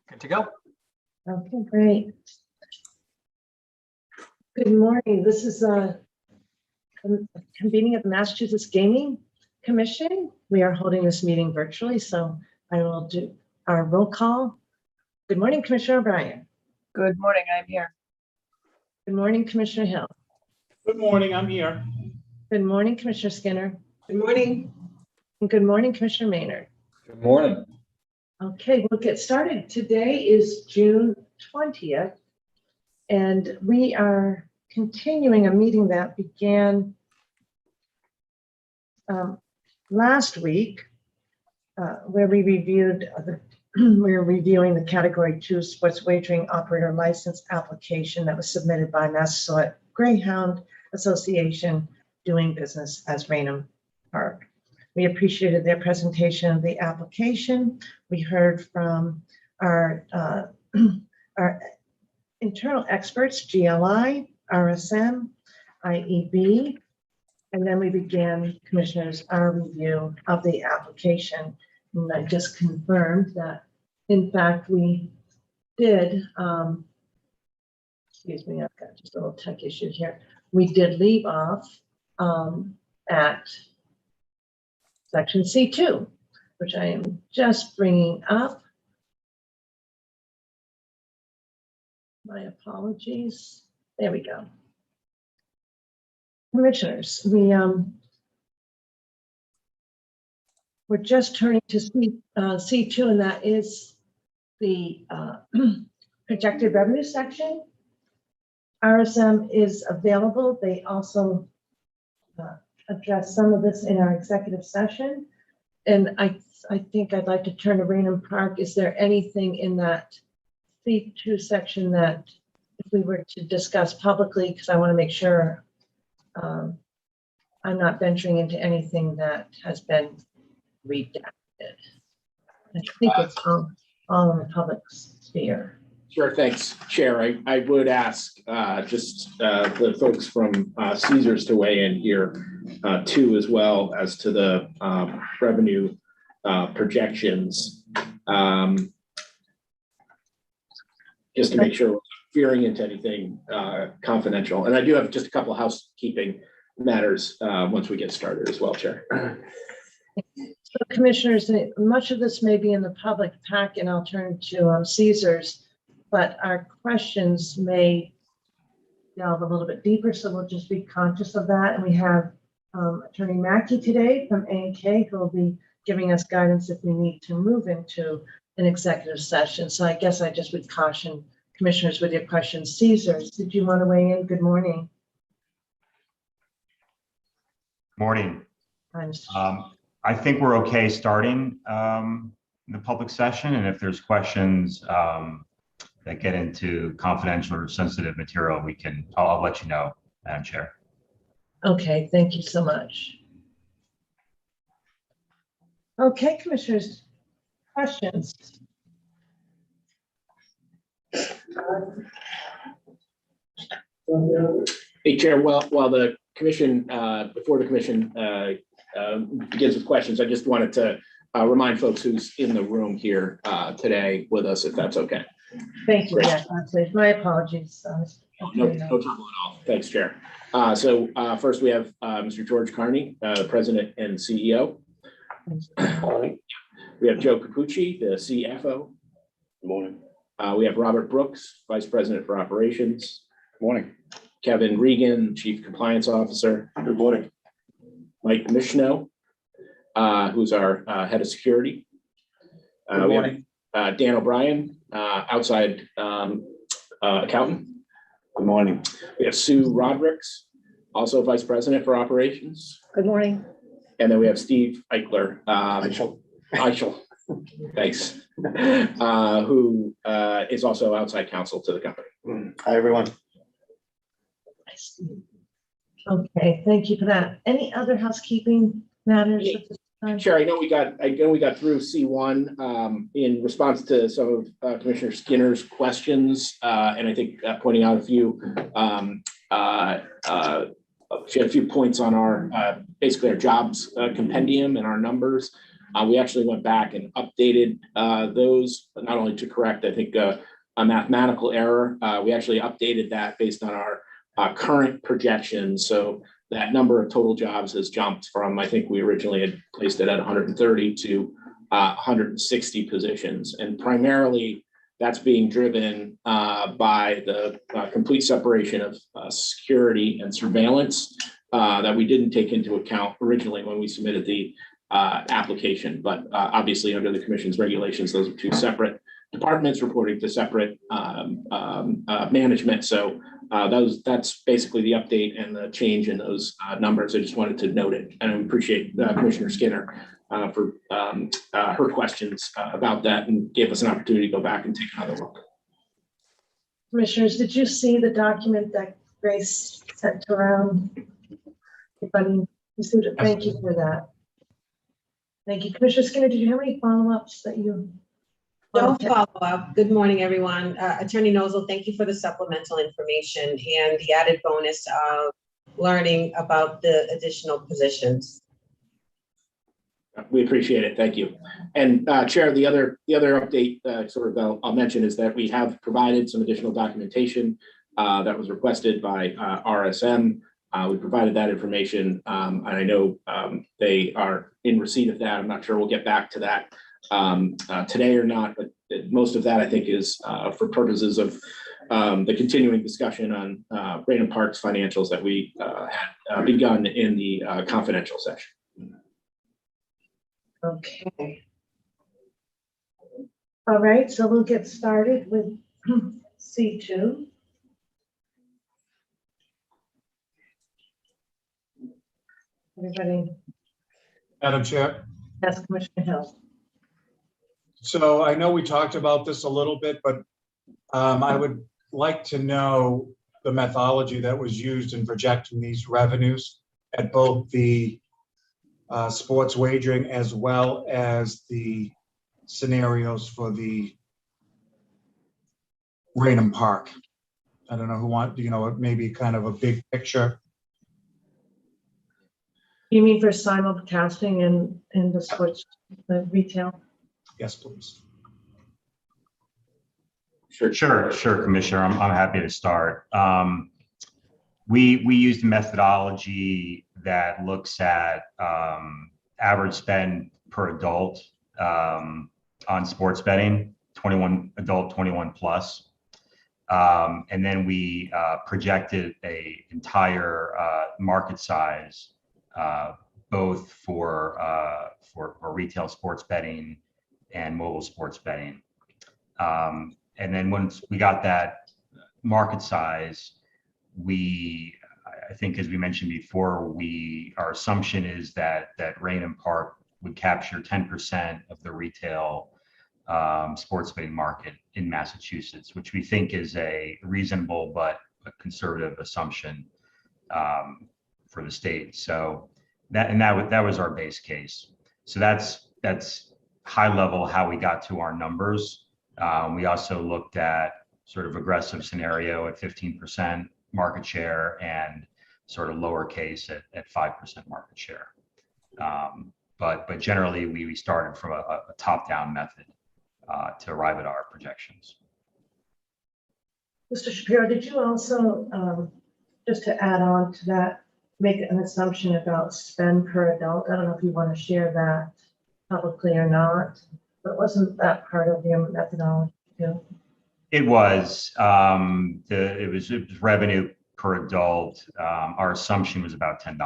Good to go. Okay, great. Good morning. This is a convening of the Massachusetts Gaming Commission. We are holding this meeting virtually, so I will do our roll call. Good morning, Commissioner O'Brien. Good morning, I'm here. Good morning, Commissioner Hill. Good morning, I'm here. Good morning, Commissioner Skinner. Good morning. And good morning, Commissioner Maynard. Good morning. Okay, we'll get started. Today is June 20th, and we are continuing a meeting that began last week, where we reviewed we're reviewing the Category 2 sports wagering operator license application that was submitted by Massasoit Greyhound Association doing business as Raynham Park. We appreciated their presentation of the application. We heard from our internal experts, GLI, RSM, IEB, and then we began, Commissioners, our review of the application. And I just confirmed that, in fact, we did, excuse me, I've got just a little tech issue here. We did leave off at section C2, which I am just bringing up. My apologies. There we go. Commissioners, we're just turning to C2, and that is the projected revenue section. RSM is available. They also address some of this in our executive session. And I think I'd like to turn to Raynham Park. Is there anything in that C2 section that if we were to discuss publicly, because I want to make sure I'm not venturing into anything that has been redacted. I think it's all in the public sphere. Sure, thanks, Chair. I would ask just the folks from Caesars to weigh in here too, as well as to the revenue projections. Just to make sure we're not veering into anything confidential. And I do have just a couple of housekeeping matters once we get started as well, Chair. So Commissioners, much of this may be in the public pack, and I'll turn to Caesars, but our questions may delve a little bit deeper, so we'll just be conscious of that. And we have Attorney Mackey today from A&K who will be giving us guidance if we need to move into an executive session. So I guess I just would caution Commissioners with your questions. Caesars, did you want to weigh in? Good morning. Morning. I think we're okay starting the public session, and if there's questions that get into confidential or sensitive material, I'll let you know, Madam Chair. Okay, thank you so much. Okay, Commissioners, questions? Hey, Chair, while the commission, before the commission begins with questions, I just wanted to remind folks who's in the room here today with us, if that's okay. Thank you. Great. Yes, please. My apologies. No trouble at all. Thanks, Chair. So first we have Mr. George Carney, President and CEO. We have Joe Capucci, the CFO. Good morning. We have Robert Brooks, Vice President for Operations. Good morning. Kevin Regan, Chief Compliance Officer. Good morning. Mike Michno, who's our Head of Security. Good morning. We have Dan O'Brien, outside accountant. Good morning. We have Sue Rodericks, also Vice President for Operations. Good morning. And then we have Steve Eichler. Eichel. Thanks. Who is also outside counsel to the company. Hi, everyone. Okay, thank you for that. Any other housekeeping matters at this time? Sure. I know we got through C1 in response to some of Commissioner Skinner's questions, and I think pointing out a few. She had a few points on our basically our jobs compendium and our numbers. We actually went back and updated those, not only to correct, I think, a mathematical error. We actually updated that based on our current projections. So that number of total jobs has jumped from, I think we originally had placed it at 130 to 160 positions. And primarily that's being driven by the complete separation of security and surveillance that we didn't take into account originally when we submitted the application. But obviously under the commission's regulations, those are two separate departments reporting to separate management. So that's basically the update and the change in those numbers. I just wanted to note it, and I appreciate Commissioner Skinner for her questions about that and gave us an opportunity to go back and take another look. Commissioners, did you see the document that Grace sent around? Everybody received it. Thank you for that. Thank you. Commissioner Skinner, did you have any follow-ups that you? No follow-up. Good morning, everyone. Attorney Nozel, thank you for the supplemental information and the added bonus of learning about the additional positions. We appreciate it. Thank you. And Chair, the other update I'll mention is that we have provided some additional documentation that was requested by RSM. We provided that information, and I know they are in receipt of that. I'm not sure we'll get back to that today or not, but most of that I think is for purposes of the continuing discussion on Raynham Park's financials that we had begun in the confidential session. Okay. All right, so we'll get started with C2. Everybody, Madam Chair. yes, Commissioner Hill. So I know we talked about this a little bit, but I would like to know the methodology that was used in projecting these revenues at both the sports wagering as well as the scenarios for the Raynham Park. I don't know who want, maybe kind of a big picture. You mean for simulcasting in the sports, the retail? Yes, please. Sure, Commissioner. I'm happy to start. We used a methodology that looks at average spend per adult on sports betting, 21 adult, 21 plus. And then we projected a entire market size, both for retail sports betting and mobile sports betting. And then once we got that market size, I think as we mentioned before, our assumption is that Raynham Park would capture 10% of the retail sports betting market in Massachusetts, which we think is a reasonable but a conservative assumption for the state. So that was our base case. So that's high level how we got to our numbers. We also looked at sort of aggressive scenario at 15% market share and sort of lowercase at 5% market share. But generally we started from a top-down method to arrive at our projections. Mr. Shapiro, did you also, just to add on to that, make an assumption about spend per adult? I don't know if you want to share that publicly or not, but wasn't that part of your methodology too? It was. It was revenue per adult. Our assumption was about $10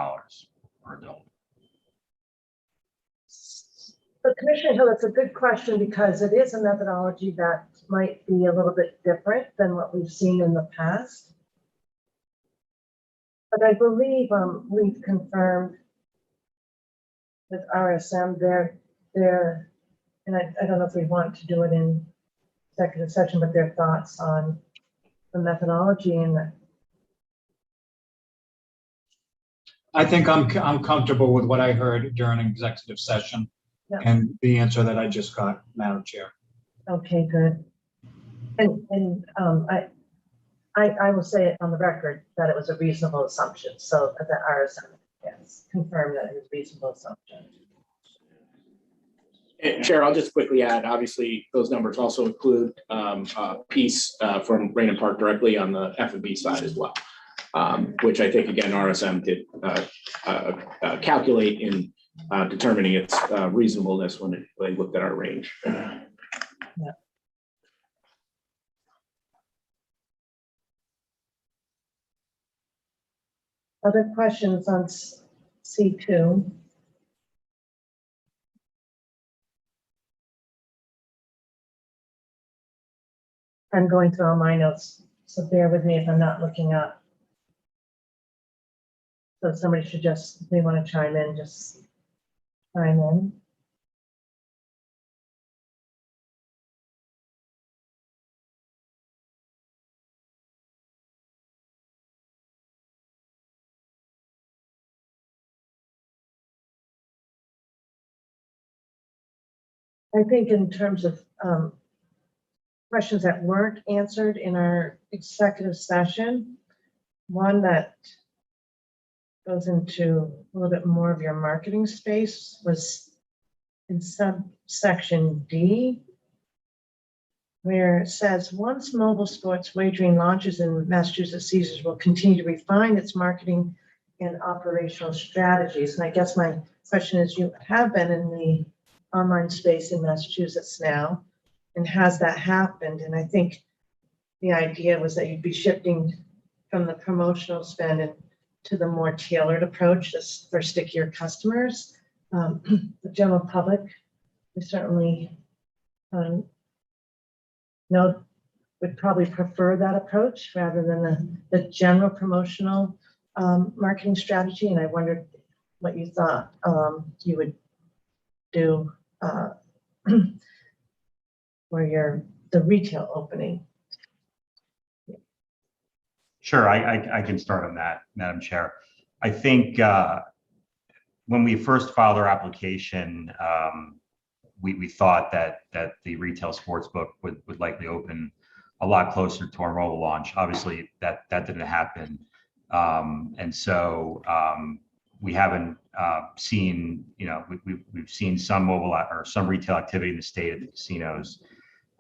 per adult. But Commissioner Hill, it's a good question because it is a methodology that might be a little bit different than what we've seen in the past. But I believe we've confirmed with RSM and I don't know if we want to do it in executive session, but their thoughts on the methodology and the. I think I'm comfortable with what I heard during executive session. Yeah. And the answer that I just got, Madam Chair. Okay, good. And I will say it on the record that it was a reasonable assumption. So that RSM, yes, confirmed that it was a reasonable assumption. And Chair, I'll just quickly add, obviously, those numbers also include a piece from Raymond Park directly on the F&B side as well, which I think, again, RSM did calculate in determining its reasonableness when they looked at our range. Other questions on C2? I'm going through all my notes, so bear with me if I'm not looking up. So somebody should just, if they want to chime in, just chime in. I think in terms of questions that weren't answered in our executive session, one that goes into a little bit more of your marketing space was in subsection D, where it says, once mobile sports wagering launches in Massachusetts, Caesars will continue to refine its marketing and operational strategies. And I guess my question is, you have been in the online space in Massachusetts now, and has that happened? And I think the idea was that you'd be shifting from the promotional spend and to the more tailored approach for stickier customers. The general public, we certainly know, would probably prefer that approach rather than the general promotional marketing strategy. And I wondered what you thought you would do for the retail opening. Sure, I can start on that, Madam Chair. I think when we first filed our application, we thought that the retail sports book would likely open a lot closer to our mobile launch. Obviously, that didn't happen, and so we haven't seen, we've seen some mobile or some retail activity in the state at the casinos.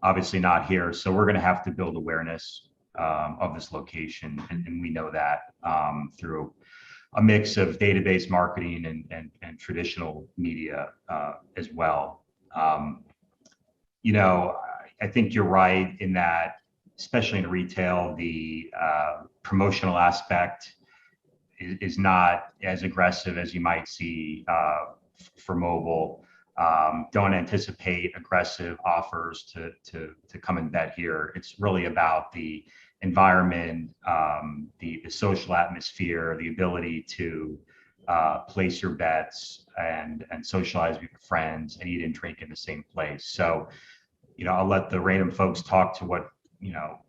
Obviously not here, so we're going to have to build awareness of this location, and we know that through a mix of database marketing and traditional media as well. I think you're right in that, especially in retail, the promotional aspect is not as aggressive as you might see for mobile. Don't anticipate aggressive offers to come and bet here. It's really about the environment, the social atmosphere, the ability to place your bets and socialize with your friends and eat and drink in the same place. So, I'll let the random folks talk to what,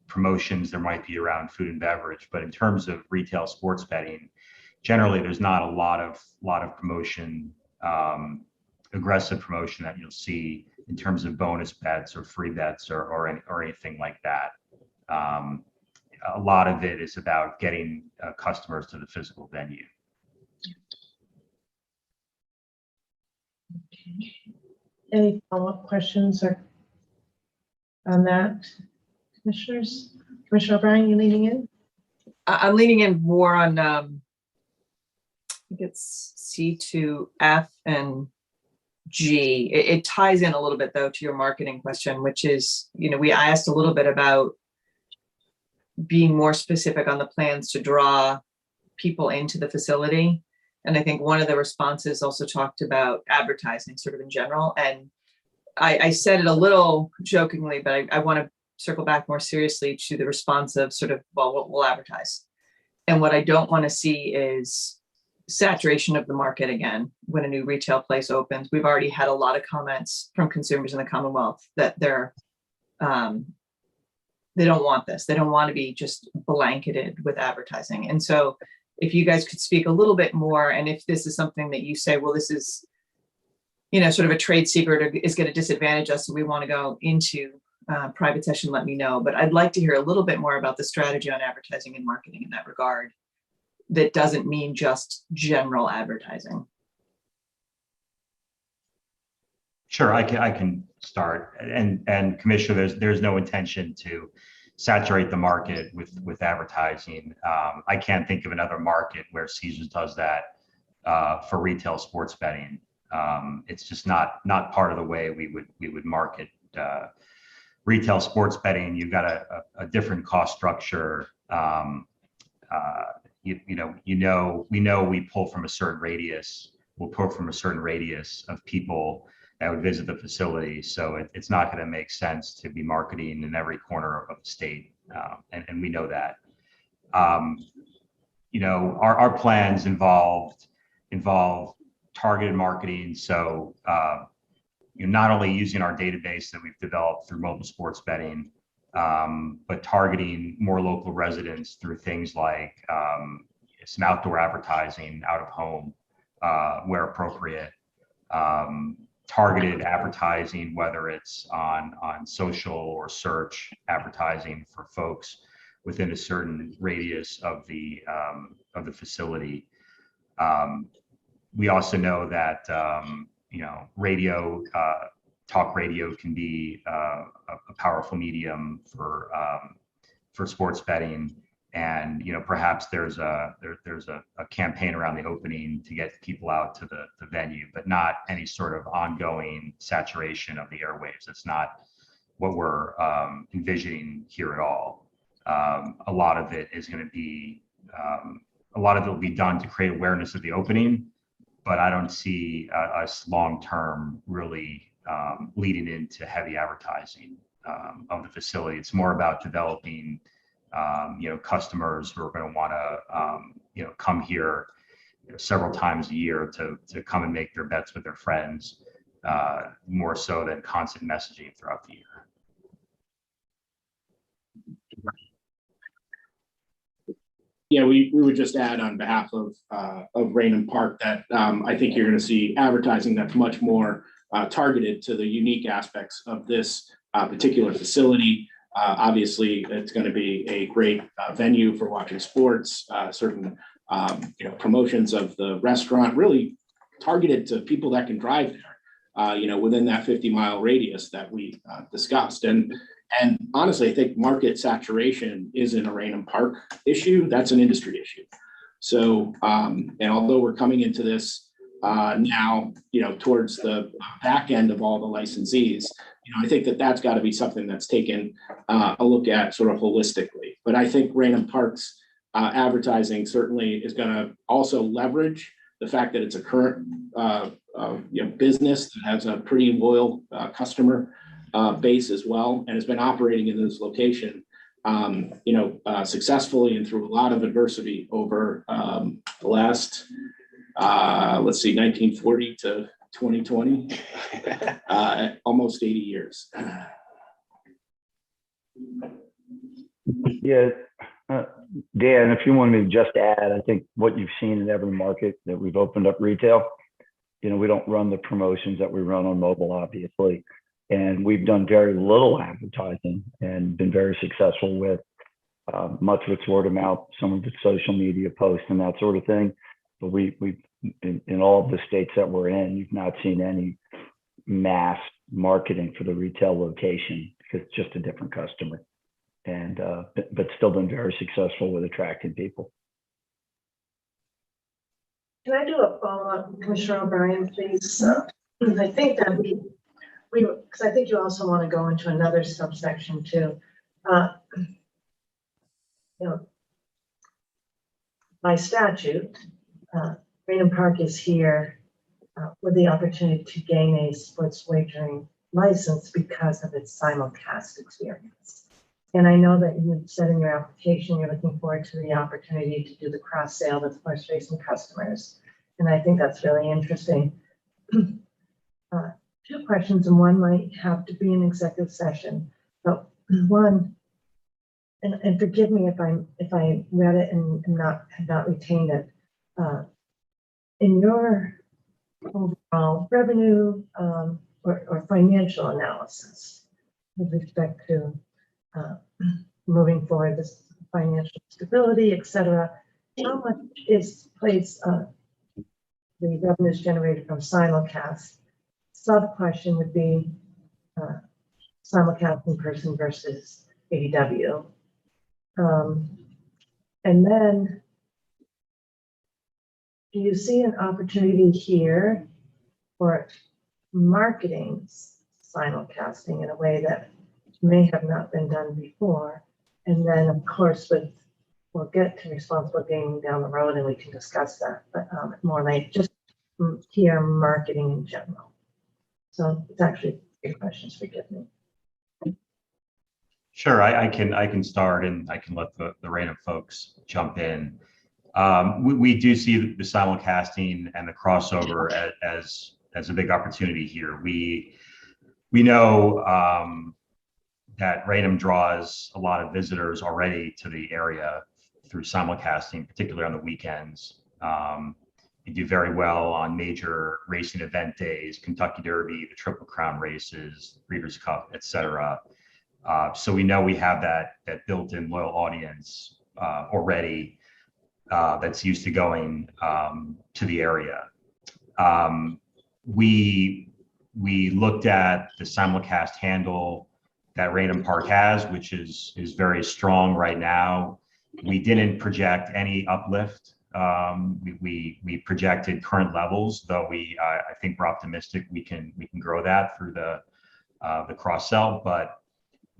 promotions there might be around food and beverage, but in terms of retail sports betting, generally there's not a lot of promotion, aggressive promotion that you'll see in terms of bonus bets or free bets or anything like that. A lot of it is about getting customers to the physical venue. Any follow-up questions or on that, commissioners? Commissioner O'Brien, you leaning in? I'm leaning in more on, I think it's C2F and G. It ties in a little bit though to your marketing question, which is, I asked a little bit about being more specific on the plans to draw people into the facility. And I think one of the responses also talked about advertising sort of in general. And I said it a little jokingly, but I want to circle back more seriously to the response of sort of, well, we'll advertise. And what I don't want to see is saturation of the market again when a new retail place opens. We've already had a lot of comments from consumers in the Commonwealth that they don't want this. They don't want to be just blanketed with advertising. And so if you guys could speak a little bit more, and if this is something that you say, well, this is, sort of a trade secret or is going to disadvantage us, so we want to go into private session, let me know. But I'd like to hear a little bit more about the strategy on advertising and marketing in that regard. That doesn't mean just general advertising. Sure, I can start. And Commissioner, there's no intention to saturate the market with advertising. I can't think of another market where Caesars does that for retail sports betting. It's just not part of the way we would market retail sports betting. You've got a different cost structure. We know we pull from a certain radius. We'll pull from a certain radius of people that would visit the facility. So it's not going to make sense to be marketing in every corner of the state, and we know that. Our plans involve targeted marketing. So not only using our database that we've developed through mobile sports betting, but targeting more local residents through things like some outdoor advertising out of home where appropriate, targeted advertising, whether it's on social or search advertising for folks within a certain radius of the facility. We also know that talk radio can be a powerful medium for sports betting, and perhaps there's a campaign around the opening to get people out to the venue, but not any sort of ongoing saturation of the airwaves. That's not what we're envisioning here at all. A lot of it will be done to create awareness of the opening, but I don't see us long-term really leading into heavy advertising of the facility. It's more about developing, customers who are going to want to, come here several times a year to come and make their bets with their friends, more so than constant messaging throughout the year. Yeah, we would just add on behalf of Raynham Park that I think you're going to see advertising that's much more targeted to the unique aspects of this particular facility. Obviously, it's going to be a great venue for watching sports, certain promotions of the restaurant, really targeted to people that can drive there, within that 50-mile radius that we discussed. And honestly, I think market saturation isn't a Raynham Park issue. That's an industry issue. So, and although we're coming into this now, towards the back end of all the licensees, I think that's got to be something that's taken a look at sort of holistically. But I think Raynham Park's advertising certainly is going to also leverage the fact that it's a current business that has a pretty loyal customer base as well, and has been operating in this location, successfully and through a lot of adversity over the last, 1940 to 2020, almost 80 years. Yeah, Dan, if you want me to just add, I think what you've seen in every market that we've opened up retail, we don't run the promotions that we run on mobile, obviously. And we've done very little advertising and been very successful with much of it's word of mouth, some of it's social media posts and that sort of thing. But we in all of the states that we're in, you've not seen any mass marketing for the retail location because it's just a different customer. And but still been very successful with attracting people. Can I do a follow-up, Commissioner O'Brien, please? I think that because I think you also want to go into another subsection too. By statute, Raynham Park is here with the opportunity to gain a sports wagering license because of its simulcast experience. And I know that you said in your application, you're looking forward to the opportunity to do the cross sale with horse racing customers. And I think that's really interesting. Two questions, and one might have to be an executive session. But one, and forgive me if I read it and have not retained it. In your overall revenue or financial analysis with respect to moving forward, this financial stability, et cetera, how much is the revenues generated from simulcast sub question would be simulcast in person versus ADW. And then, do you see an opportunity here for marketing simulcasting in a way that may have not been done before? And then, of course, we'll get to responsible gaming down the road and we can discuss that, but more like just here marketing in general. So it's actually 3 questions, forgive me. Sure, I can start and I can let the random folks jump in. We do see the simulcasting and the crossover as a big opportunity here. We know that Raynham draws a lot of visitors already to the area through simulcasting, particularly on the weekends. We do very well on major racing event days, Kentucky Derby, the Triple Crown races, Breeders' Cup, etc. So we know we have that built-in loyal audience already that's used to going to the area. We looked at the simulcast handle that Raynham Park has, which is very strong right now. We didn't project any uplift. We projected current levels, though I think we're optimistic we can grow that through the cross sell. But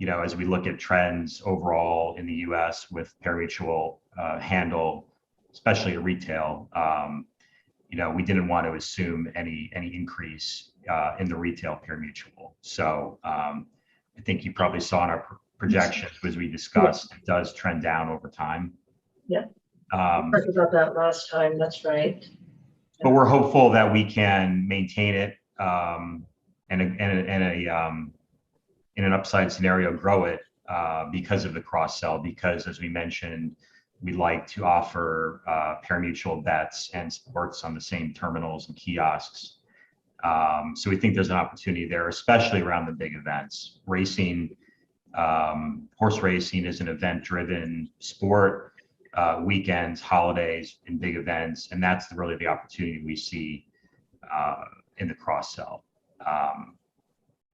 as we look at trends overall in the U.S. with parimutuel handle, especially at retail, we didn't want to assume any increase in the retail parimutuel. So I think you probably saw in our projections, as we discussed, it does trend down over time. Yeah. Talked about that last time. That's right. But we're hopeful that we can maintain it in an upside scenario, grow it because of the cross sell. Because as we mentioned, we like to offer parimutuel bets and sports on the same terminals and kiosks. So we think there's an opportunity there, especially around the big events. Racing, horse racing is an event-driven sport. Weekends, holidays, and big events, and that's really the opportunity we see in the cross sell.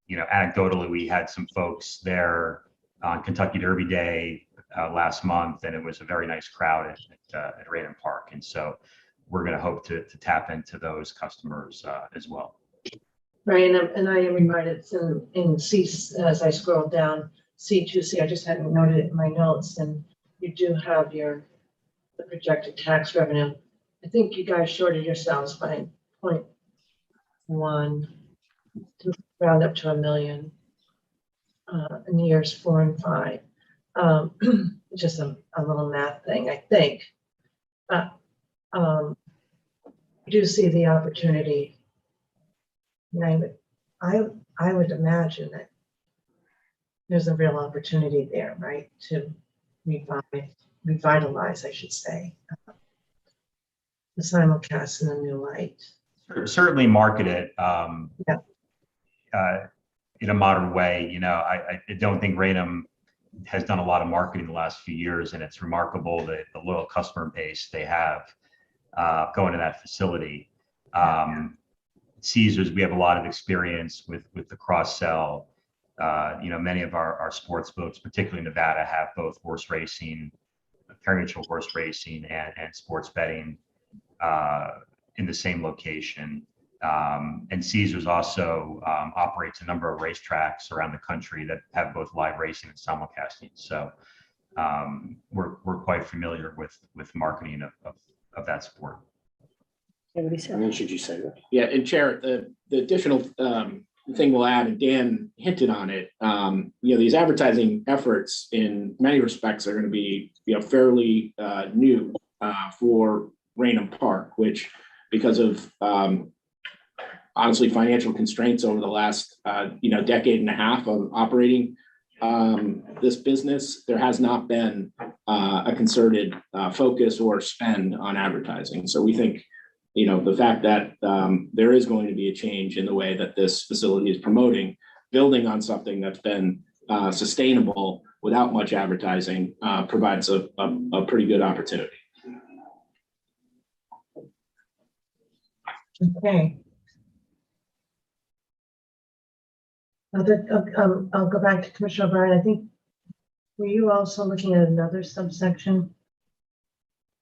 Anecdotally, we had some folks there on Kentucky Derby Day last month, and it was a very nice crowd at Raynham Park. And so we're going to hope to tap into those customers as well. Right, and I am reminded in C, as I scroll down, C2C, I just hadn't noted it in my notes, and you do have the projected tax revenue. I think you guys shorted yourselves by 0.1 to round up to $1 million in years 4 and 5. Just a little math thing, I think. But I do see the opportunity. And I would imagine that there's a real opportunity there, right, to revitalize, I should say, the simulcast in a new light. Certainly market it in a modern way. I don't think Raynham has done a lot of marketing the last few years, and it's remarkable the loyal customer base they have going to that facility. Caesars, we have a lot of experience with the cross sell. Many of our sports books, particularly Nevada, have both horse racing, parimutuel horse racing, and sports betting in the same location. And Caesars also operates a number of racetracks around the country that have both live racing and simulcasting. So we're quite familiar with marketing of that sport. Should you say that? Yeah, and Chair, the additional thing we'll add, and Dan hinted on it, these advertising efforts in many respects are going to be fairly new for Raynham Park, which, because of honestly financial constraints over the last decade and a half of operating this business, there has not been a concerted focus or spend on advertising. So we think the fact that there is going to be a change in the way that this facility is promoting, building on something that's been sustainable without much advertising, provides a pretty good opportunity. Okay. I'll go back to Commissioner O'Brien. I think, were you also looking at another subsection?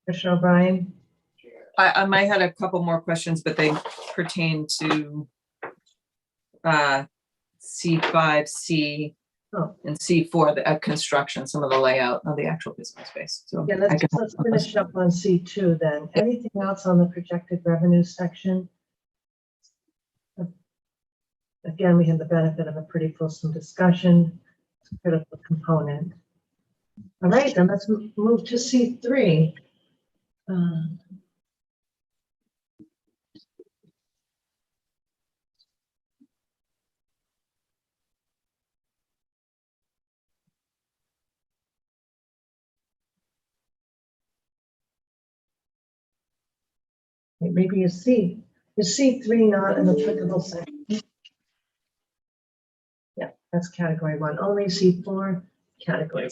Commissioner O'Brien? I might have a couple more questions, but they pertain to C5, C, Oh. and C4, the construction, some of the layout of the actual business space. So Yeah, I can- let's finish up on C2 then. Anything else on the projected revenue section? Again, we had the benefit of a pretty fulsome discussion. It's a critical component. All right, then let's move to C3. Maybe you see, is C3 not an applicable section? Yeah, that's category 1. Only C4 category.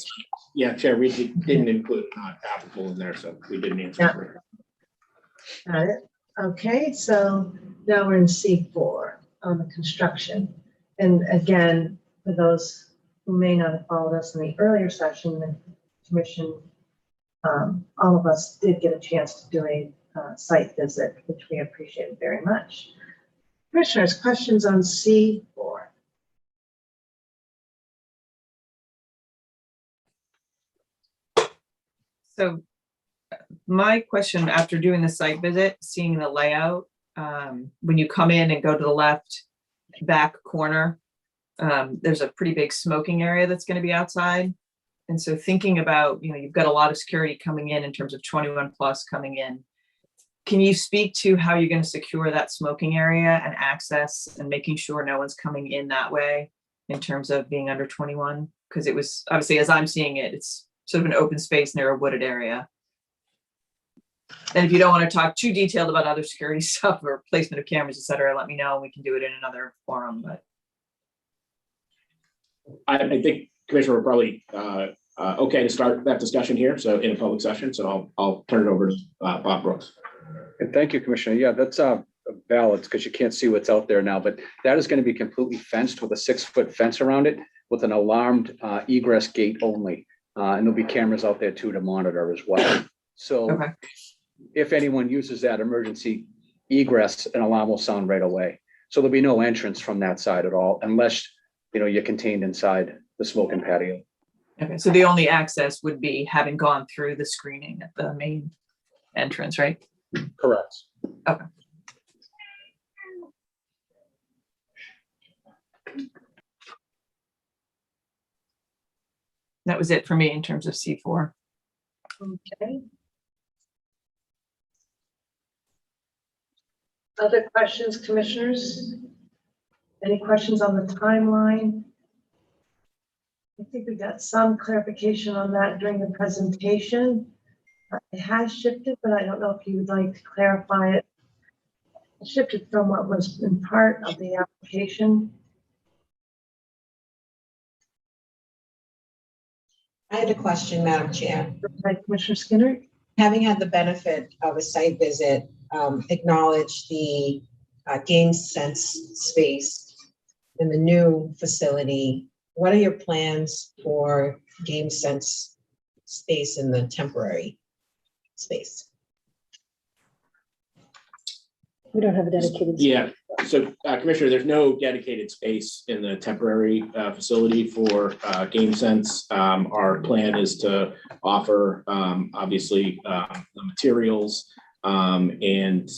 Yeah, Chair, we didn't include not applicable in there, so we didn't answer. Yeah. for it. Got it. Okay, so now we're in C4 on the construction. And again, for those who may not have followed us in the earlier session, the commission, all of us did get a chance to do a site visit, which we appreciate very much. Commissioners, questions on C4? So my question after doing the site visit, seeing the layout, when you come in and go to the left back corner, there's a pretty big smoking area that's going to be outside. And so thinking about, you've got a lot of security coming in terms of 21 plus coming in. Can you speak to how you're going to secure that smoking area and access and making sure no one's coming in that way in terms of being under 21? Because it was obviously, as I'm seeing it, it's sort of an open space near a wooded area. And if you don't want to talk too detailed about other security stuff or placement of cameras, et cetera, let me know and we can do it in another forum. But I think Commissioner, we're probably okay to start that discussion here. So in a public session, so I'll turn it over to Bob Brooks. And thank you, Commissioner. Yeah, that's valid because you can't see what's out there now, but that is going to be completely fenced with a 6-foot fence around it with an alarmed egress gate only. And there'll be cameras out there too to monitor as well. So okay. If anyone uses that emergency egress, an alarm will sound right away. So there'll be no entrance from that side at all, unless, you're contained inside the smoking patio. Okay, so the only access would be having gone through the screening at the main entrance, right? Correct. Okay. That was it for me in terms of C4. Okay. Other questions, commissioners? Any questions on the timeline? I think we got some clarification on that during the presentation. It has shifted, but I don't know if you would like to clarify it. It shifted from what was in part of the application. I had a question, Madam Chair. By Commissioner Skinner. Having had the benefit of a site visit, acknowledge the game sense space in the new facility. What are your plans for game sense space in the temporary space? We don't have a dedicated. Yeah, so Commissioner, there's no dedicated space in the temporary facility for GameSense. Our plan is to offer obviously the materials and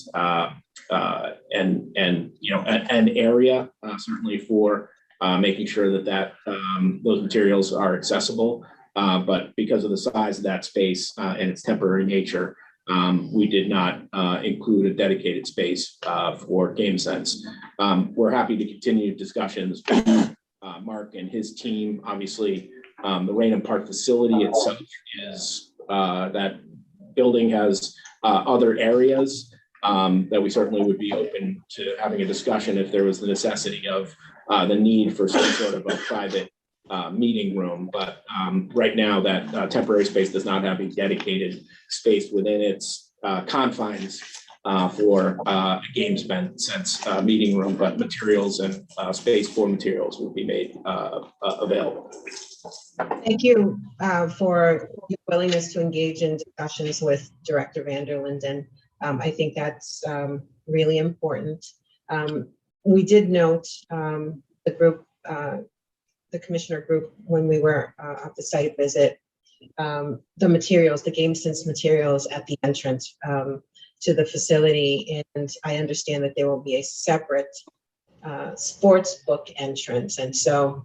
an area certainly for making sure that those materials are accessible. But because of the size of that space and its temporary nature, we did not include a dedicated space for GameSense. We're happy to continue discussions with Mark and his team. Obviously, the Raynham Park facility itself is that building has other areas that we certainly would be open to having a discussion if there was the necessity of the need for some sort of a private meeting room. But right now that temporary space does not have a dedicated space within its confines for a game sense meeting room, but materials and space for materials will be made available. Thank you for your willingness to engage in discussions with Director Van der Linden. I think that's really important. We did note the group, the commissioner group, when we were at the site visit, the materials, the game sense materials at the entrance to the facility. And I understand that there will be a separate sports book entrance. And so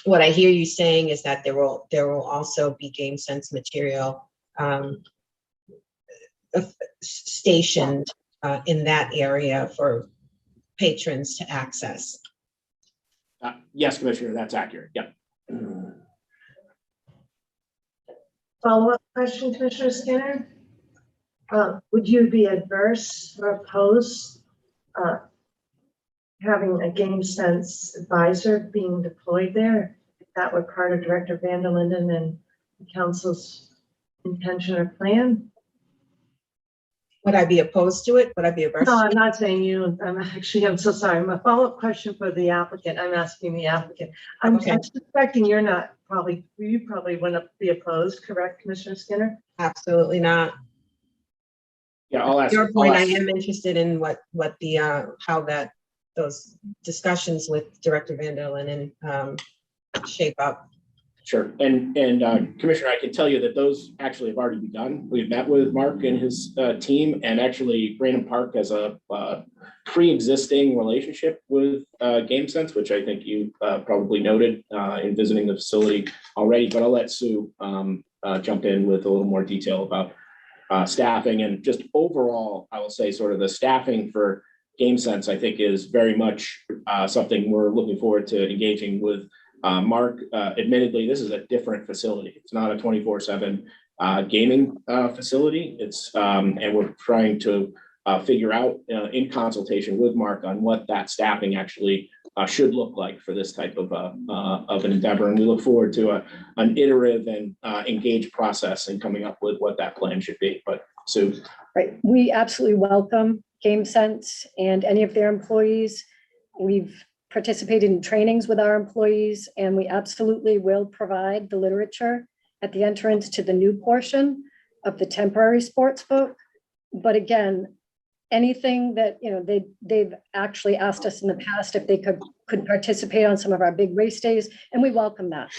what I hear you saying is that there will also be game sense material stationed in that area for patrons to access. Yes, Commissioner, that's accurate. Yep. Follow-up question, Commissioner Skinner? Would you be adverse or opposed having a game sense advisor being deployed there? If that were part of Director Van der Linden and the council's intention or plan? Would I be opposed to it? Would I be averse? No, I'm not saying you. I'm so sorry. My follow-up question for the applicant. I'm asking the applicant. I'm suspecting you probably wouldn't be opposed, correct, Commissioner Skinner? Absolutely not. Yeah, I'll ask. Your point, I am interested in what the how those discussions with Director Van der Linden shape up. Sure. And Commissioner, I can tell you that those actually have already begun. We've met with Mark and his team, and actually Raynham Park has a pre-existing relationship with Game Sense, which I think you probably noted in visiting the facility already. But I'll let Sue jump in with a little more detail about staffing, and just overall, I will say sort of the staffing for Game Sense, I think, is very much something we're looking forward to engaging with Mark. Admittedly, this is a different facility. It's not a 24/7 gaming facility. It's and we're trying to figure out in consultation with Mark on what that staffing actually should look like for this type of an endeavor. And we look forward to an iterative and engaged process in coming up with what that plan should be. But Sue. Right. We absolutely welcome Game Sense and any of their employees. We've participated in trainings with our employees, and we absolutely will provide the literature at the entrance to the new portion of the temporary sports book. But again, anything that, they've actually asked us in the past if they could participate on some of our big race days, and we welcome that.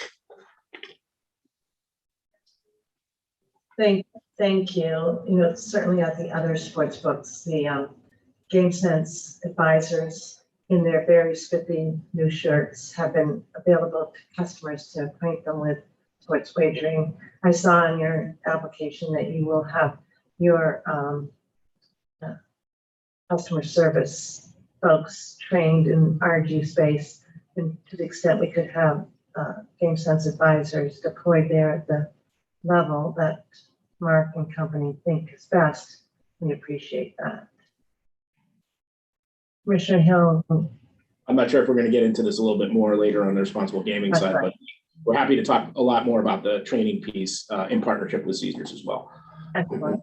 Thank you. Certainly at the other sports books, the Game Sense advisors in their very spiffy new shirts have been available to customers to acquaint them with sports wagering. I saw in your application that you will have your customer service folks trained in RG space, and to the extent we could have Game Sense advisors deployed there at the level that Mark and company think is best, we appreciate that. Commissioner Hill. I'm not sure if we're going to get into this a little bit more later on the responsible gaming side, but we're happy to talk a lot more about the training piece in partnership with Caesars as well. Excellent.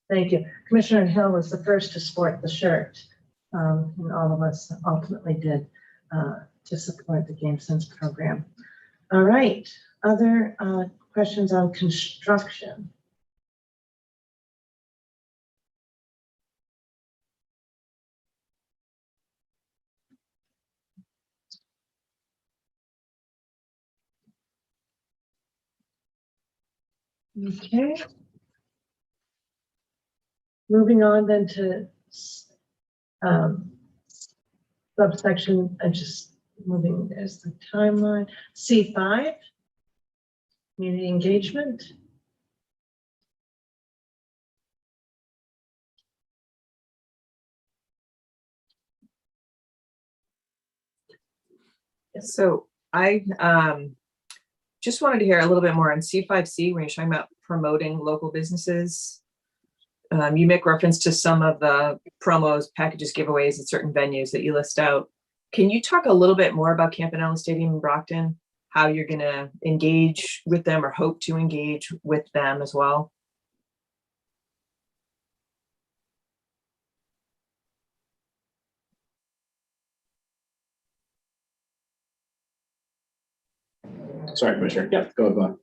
Thank you. Commissioner Hill was the first to sport the shirt, and all of us ultimately did to support the Game Sense program. All right. Other questions on construction? Okay. Moving on then to subsection, and just moving as the timeline, C5, community engagement. So I just wanted to hear a little bit more on C5C when you're talking about promoting local businesses. You make reference to some of the promos, packages, giveaways at certain venues that you list out. Can you talk a little bit more about Campanella Stadium in Brockton, how you're going to engage with them or hope to engage with them as well? Sorry, Commissioner. Yeah, go ahead, Bob.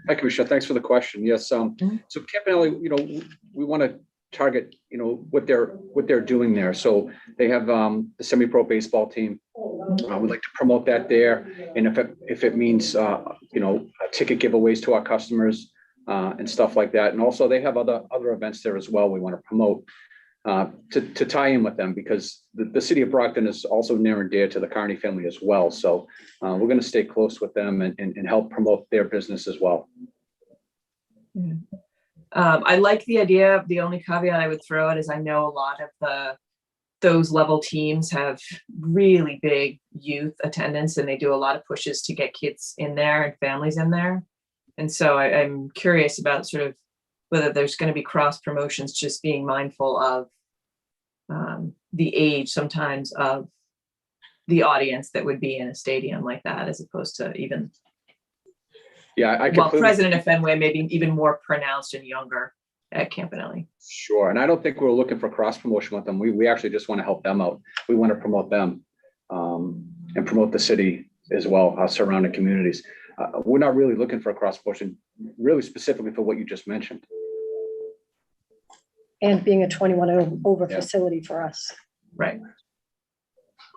Hi, Commissioner. Thanks for the question. Yes, so Campanelli, we want to target, what they're doing there. So they have the semi-pro baseball team. We'd like to promote that there. And if it means, ticket giveaways to our customers and stuff like that. And also they have other events there as well we want to promote to tie in with them, because the city of Brockton is also near and dear to the Carney family as well. So we're going to stay close with them and help promote their business as well. I like the idea. The only caveat I would throw it is I know a lot of those level teams have really big youth attendance, and they do a lot of pushes to get kids in there and families in there. And so I'm curious about sort of whether there's going to be cross promotions, just being mindful of the age sometimes of the audience that would be in a stadium like that, as opposed to even. Yeah, well, President of Fenway, maybe even more pronounced and younger at Campanelli. Sure. And I don't think we're looking for cross promotion with them. We actually just want to help them out. We want to promote them and promote the city as well, our surrounding communities. We're not really looking for a cross promotion, really specifically for what you just mentioned. And being a 21 over facility for us. Right.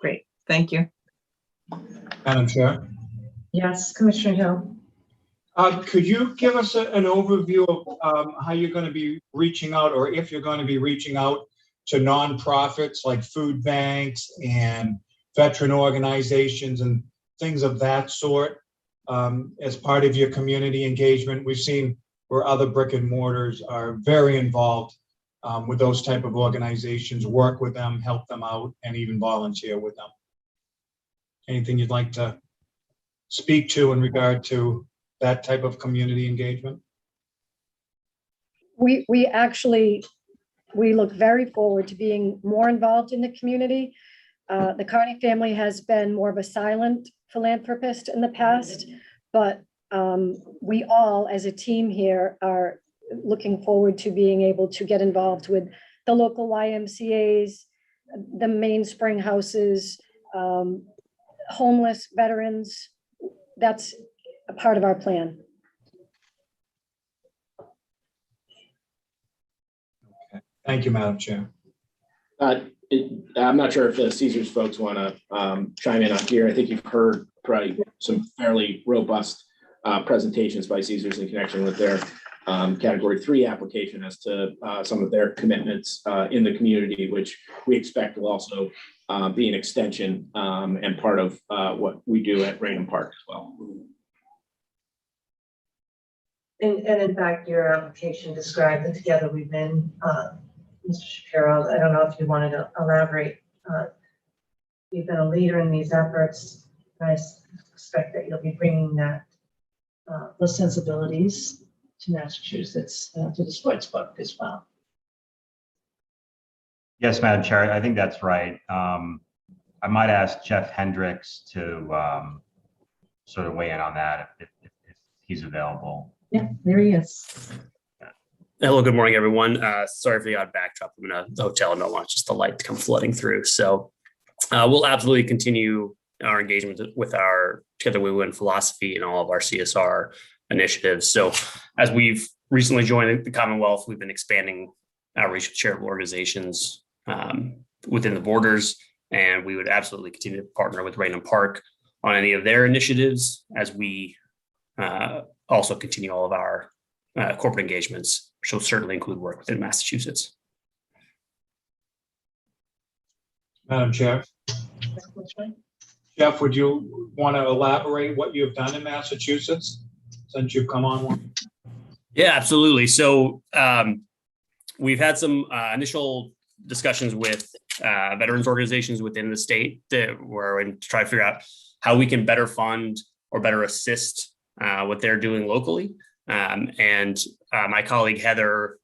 Great. Thank you. Madam Chair. Yes, Commissioner Hill. Could you give us an overview of how you're going to be reaching out, or if you're going to be reaching out to nonprofits like food banks and veteran organizations and things of that sort as part of your community engagement? We've seen where other brick and mortars are very involved with those type of organizations, work with them, help them out, and even volunteer with them. Anything you'd like to speak to in regard to that type of community engagement? We look very forward to being more involved in the community. The Carney family has been more of a silent philanthropist in the past, but we all as a team here are looking forward to being able to get involved with the local YMCAs, the mainspring houses, homeless veterans. That's a part of our plan. Okay. Thank you, Madam Chair. I'm not sure if the Caesars folks want to chime in on here. I think you've heard probably some fairly robust presentations by Caesars in connection with their Category 3 application as to some of their commitments in the community, which we expect will also be an extension and part of what we do at Raynham Park as well. And in fact, your application described the Together We Win, Mr. Shapiro. I don't know if you wanted to elaborate. You've been a leader in these efforts. I expect that you'll be bringing that those sensibilities to Massachusetts, to the sports book as well. Yes, Madam Chair, I think that's right. I might ask Jeff Hendricks to sort of weigh in on that if he's available. Yeah, there he is. Hello, good morning, everyone. Sorry for the odd backdrop. I'm in a hotel and don't want just the light to come flooding through. So we'll absolutely continue our engagement with our Together We Win philosophy and all of our CSR initiatives. So as we've recently joined the Commonwealth, we've been expanding outreach with charitable organizations within the borders, and we would absolutely continue to partner with Raynham Park on any of their initiatives as we also continue all of our corporate engagements, which will certainly include work within Massachusetts. Madam Chair. Jeff, would you want to elaborate what you've done in Massachusetts since you've come on? Yeah, absolutely. So we've had some initial discussions with veterans organizations within the state that we're in to try to figure out how we can better fund or better assist what they're doing locally. And my colleague Heather,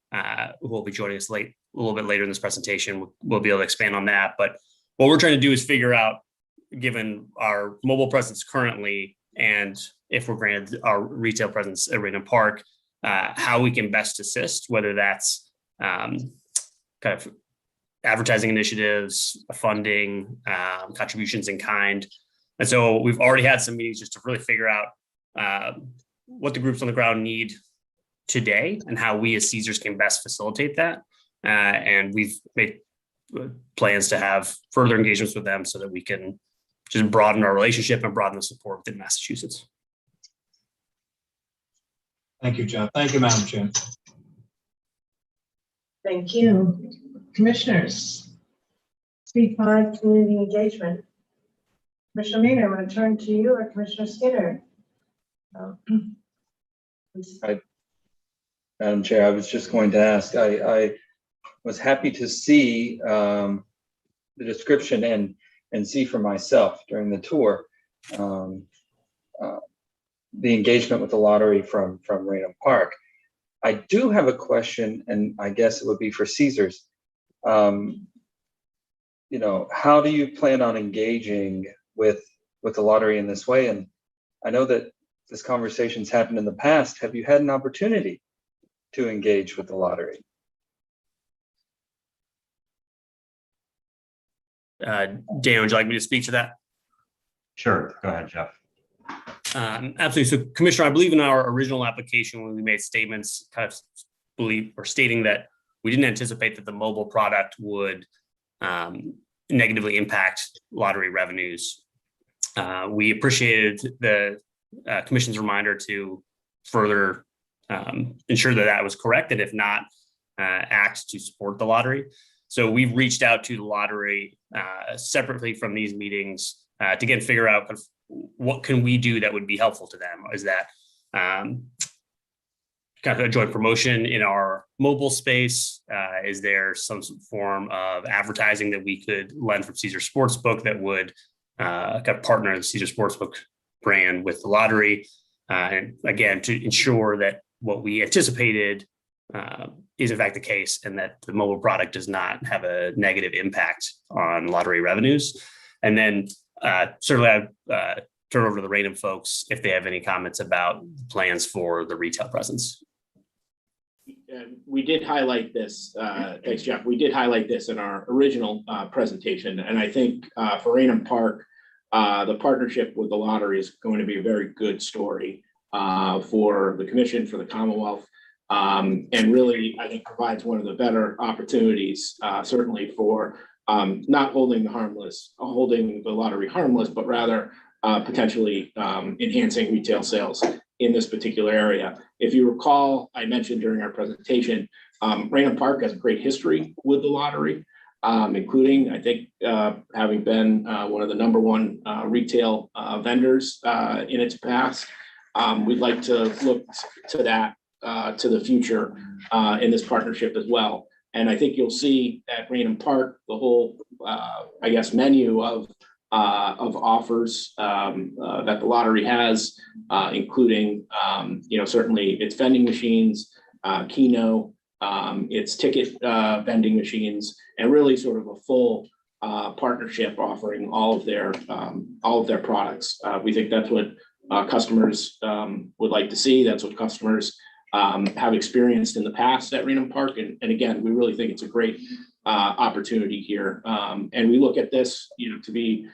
who will be joining us a little bit later in this presentation, will be able to expand on that. But what we're trying to do is figure out, given our mobile presence currently, and if we're granted our retail presence at Raynham Park, how we can best assist, whether that's kind of advertising initiatives, funding, contributions in kind. And so we've already had some meetings just to really figure out what the groups on the ground need today and how we as Caesars can best facilitate that. And we've made plans to have further engagements with them so that we can just broaden our relationship and broaden the support within Massachusetts. Thank you, Jeff. Thank you, Madam Chair. Thank you. Commissioners. C5, community engagement. Commissioner Meaner, I'm going to turn to you, or Commissioner Skinner. Please. Madam Chair, I was just going to ask, I was happy to see the description and see for myself during the tour the engagement with the lottery from Raynham Park. I do have a question, and I guess it would be for Caesars. You know, how do you plan on engaging with the lottery in this way? And I know that this conversation's happened in the past. Have you had an opportunity to engage with the lottery? Dan, would you like me to speak to that? Sure, go ahead, Jeff. Absolutely. So, Commissioner, I believe in our original application when we made statements, kind of stating that we didn't anticipate that the mobile product would negatively impact lottery revenues. We appreciated the Commission's reminder to further ensure that that was correct, and if not, act to support the lottery. So we've reached out to the lottery separately from these meetings to again figure out kind of what can we do that would be helpful to them. Is that kind of a joint promotion in our mobile space? Is there some form of advertising that we could lend from Caesar Sportsbook that would kind of partner the Caesar Sportsbook brand with the lottery? And again, to ensure that what we anticipated is in fact the case, and that the mobile product does not have a negative impact on lottery revenues. And then certainly I'd turn over to the Raynham folks if they have any comments about plans for the retail presence. We did highlight this, thanks, Jeff. We did highlight this in our original presentation. And I think for Raynham Park, the partnership with the lottery is going to be a very good story for the Commission, for the Commonwealth, and really, I think, provides one of the better opportunities, certainly for not holding the lottery harmless, but rather potentially enhancing retail sales in this particular area. If you recall, I mentioned during our presentation, Raynham Park has a great history with the lottery, including, I think, having been one of the #1 retail vendors in its past. We'd like to look to that to the future in this partnership as well. And I think you'll see at Raynham Park the whole, I guess, menu of offers that the lottery has, including, certainly its vending machines, Keno, its ticket vending machines, and really sort of a full partnership offering all of their products. We think that's what customers would like to see. That's what customers have experienced in the past at Raynham Park. And again, we really think it's a great opportunity here. And we look at this, to be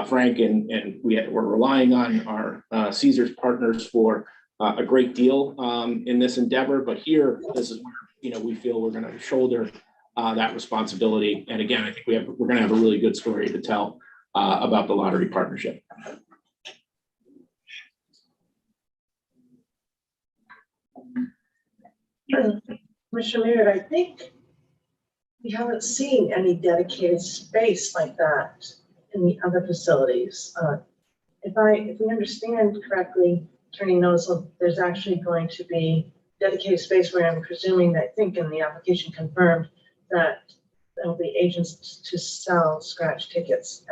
frank, and we're relying on our Caesars partners for a great deal in this endeavor. But here, this is where, we feel we're going to shoulder that responsibility. And again, I think we're going to have a really good story to tell about the lottery partnership. Commissioner Meader, I think we haven't seen any dedicated space like that in the other facilities. If we understand correctly, Attorney Nosal, there's actually going to be dedicated space where I'm presuming that, I think in the application confirmed that there'll be agents to sell scratch tickets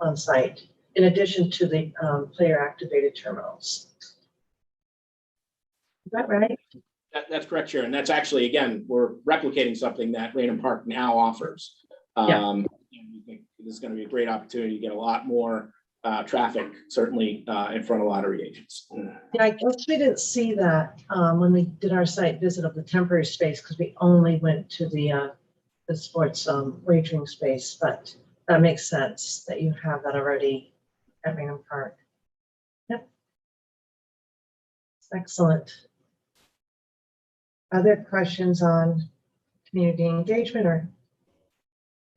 on site, in addition to the player activated terminals. Is that right? That's correct, Sharon. And that's actually, again, we're replicating something that Raynham Park now offers. And we think this is going to be a great opportunity to get a lot more traffic, certainly in front of lottery agents. Yeah, I guess we didn't see that when we did our site visit of the temporary space, because we only went to the sports wagering space. But that makes sense that you have that already at Raynham Park. Yep. Excellent. Other questions on community engagement or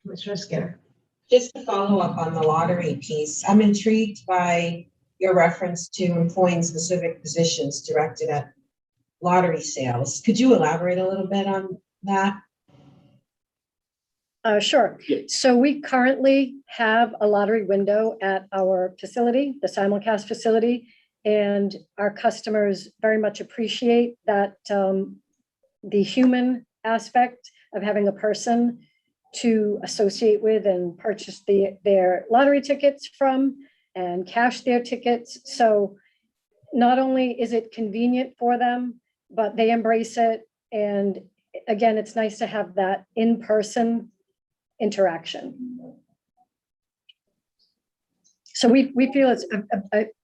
Commissioner Skinner? Just to follow up on the lottery piece, I'm intrigued by your reference to employing specific positions directed at lottery sales. Could you elaborate a little bit on that? Sure. Yeah. So we currently have a lottery window at our facility, the simulcast facility, and our customers very much appreciate that the human aspect of having a person to associate with and purchase their lottery tickets from and cash their tickets. So not only is it convenient for them, but they embrace it. And again, it's nice to have that in-person interaction. So we feel it's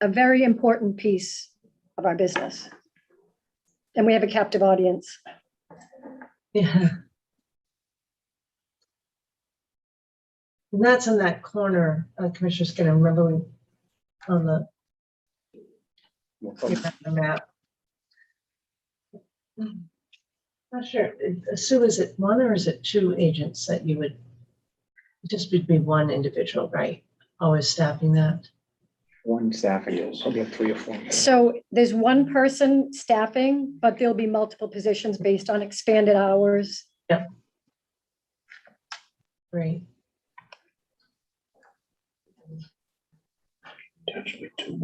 a very important piece of our business. And we have a captive audience. Yeah. And that's in that corner, Commissioner Skinner, remember on the map. Not sure, Sue, is it one or is it two agents that you would, it just would be one individual, right? Always staffing that? One staffing is, probably have 3 or 4. So there's one person staffing, but there'll be multiple positions based on expanded hours. Yep. Great.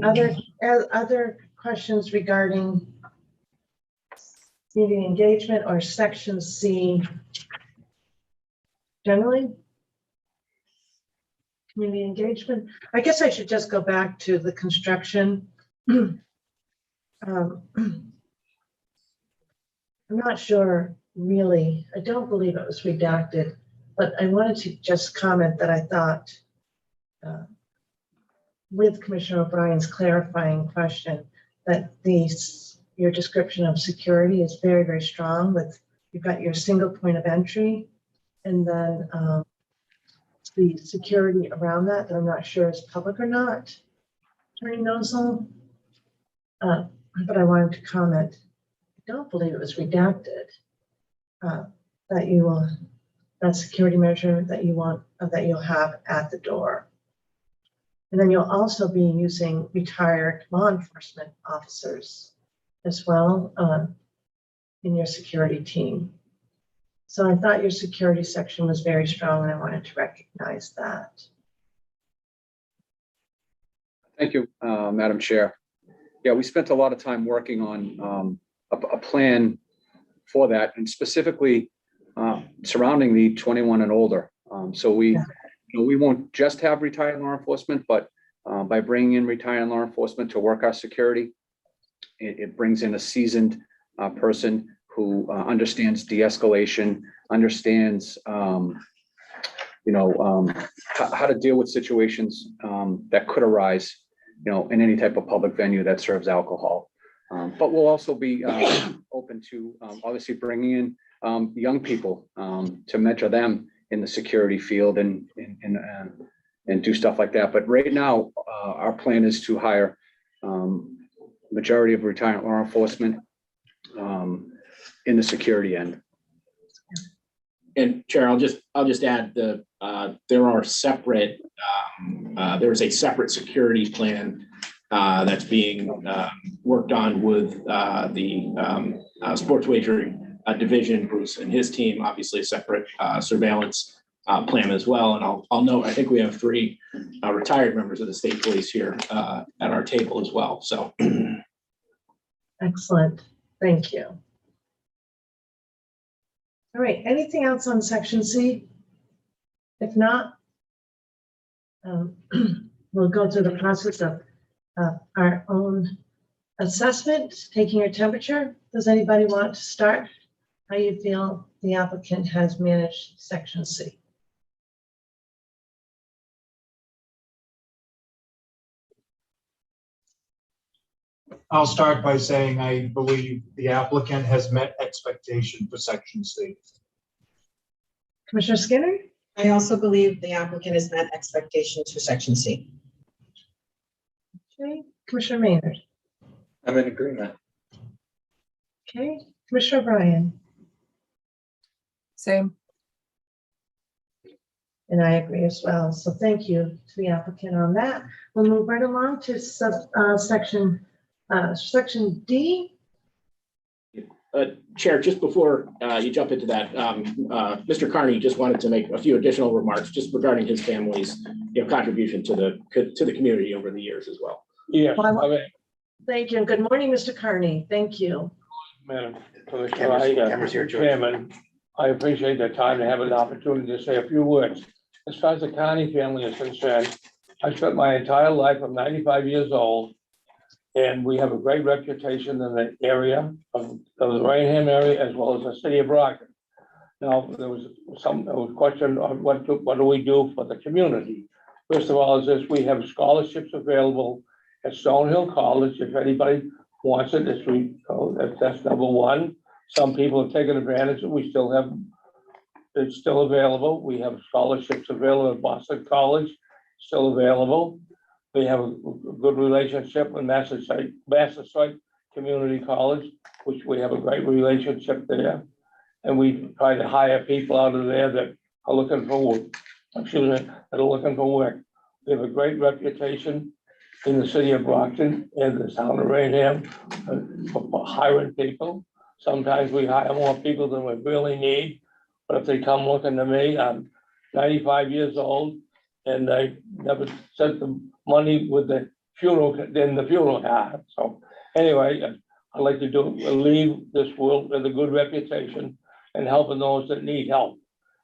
Other questions regarding community engagement or section C generally? Community engagement. I guess I should just go back to the construction. I'm not sure really, I don't believe it was redacted, but I wanted to just comment that I thought with Commissioner O'Brien's clarifying question that your description of security is very, very strong with, you've got your single point of entry and then the security around that I'm not sure is public or not. Attorney Nosal, but I wanted to comment. I don't believe it was redacted. That you will, that security measure that you want, that you'll have at the door. And then you'll also be using retired law enforcement officers as well in your security team. So I thought your security section was very strong and I wanted to recognize that. Thank you, Madam Chair. Yeah, we spent a lot of time working on a plan for that and specifically surrounding the 21 and older. So we won't just have retired law enforcement, but by bringing in retired law enforcement to work our security, it brings in a seasoned person who understands de-escalation, understands how to deal with situations that could arise, in any type of public venue that serves alcohol. But we'll also be open to obviously bringing in young people to mentor them in the security field and do stuff like that. But right now, our plan is to hire majority of retired law enforcement in the security end. And Chair, I'll just add there are separate, there's a separate security plan that's being worked on with the sports wagering division, Bruce and his team, obviously a separate surveillance plan as well. And I'll note, I think we have 3 retired members of the state police here at our table as well, so. Excellent, thank you. All right, anything else on section C? If not, we'll go through the process of our own assessment, taking your temperature. Does anybody want to start? How you feel the applicant has managed section C? I'll start by saying I believe the applicant has met expectation for section C. Commissioner Skinner? I also believe the applicant has met expectations for section C. Okay. Commissioner Maynard? I'm in agreement. Okay, Commissioner Bryan, Same. and I agree as well. So thank you to the applicant on that. We'll move right along to section D. Chair, just before you jump into that, Mr. Carney just wanted to make a few additional remarks just regarding his family's, contribution to the community over the years as well. Yes, Thank you, and good morning, Mr. Carney. Thank you. Madam Commissioner, Chairman, I appreciate the time to have an opportunity to say a few words. As far as the Carney family is concerned, I spent my entire life, I'm 95 years old, and we have a great reputation in the area of the Rainham area as well as the city of Brockton. Now, there was a question on what do we do for the community? First of all, is this, we have scholarships available at Stonehill College. If anybody wants it, that's number one. Some people have taken advantage of it. We still have, it's still available. We have scholarships available at Boston College, still available. We have a good relationship with Massasoit Community College, which we have a great relationship there. And we try to hire people out of there that are looking for work. That are looking for work. We have a great reputation in the city of Brockton and the town of Rainham for hiring people. Sometimes we hire more people than we really need, but if they come looking to me, I'm 95 years old and I never sent the money with the funeral in the funeral car. So anyway, I'd like to leave this world with a good reputation and helping those that need help.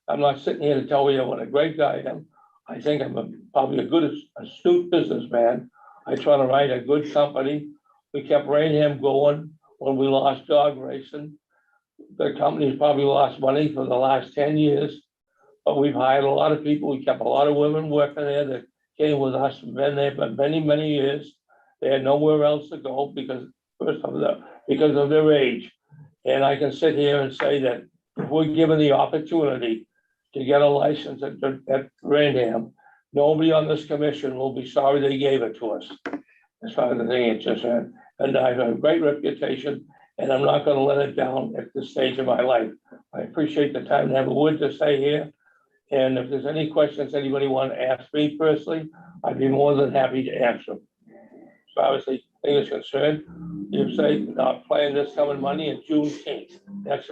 I'm not sitting here to tell you what a great guy I am. I think I'm probably a good, astute businessman. I try to write a good company. We kept Rainham going when we lost dog racing. The company's probably lost money for the last 10 years, but we've hired a lot of people. We kept a lot of women working there that came with us, been there for many, many years. They had nowhere else to go because of their age. And I can sit here and say that if we're given the opportunity to get a license at Rainham, nobody on this commission will be sorry they gave it to us. As far as the thing is concerned, and I have a great reputation, and I'm not going to let it down at this stage of my life. I appreciate the time to have a word to say here. And if there's any questions anybody want to ask me personally, I'd be more than happy to answer. So obviously, thing is concerned, you say not playing this coming Monday in Juneteenth. That's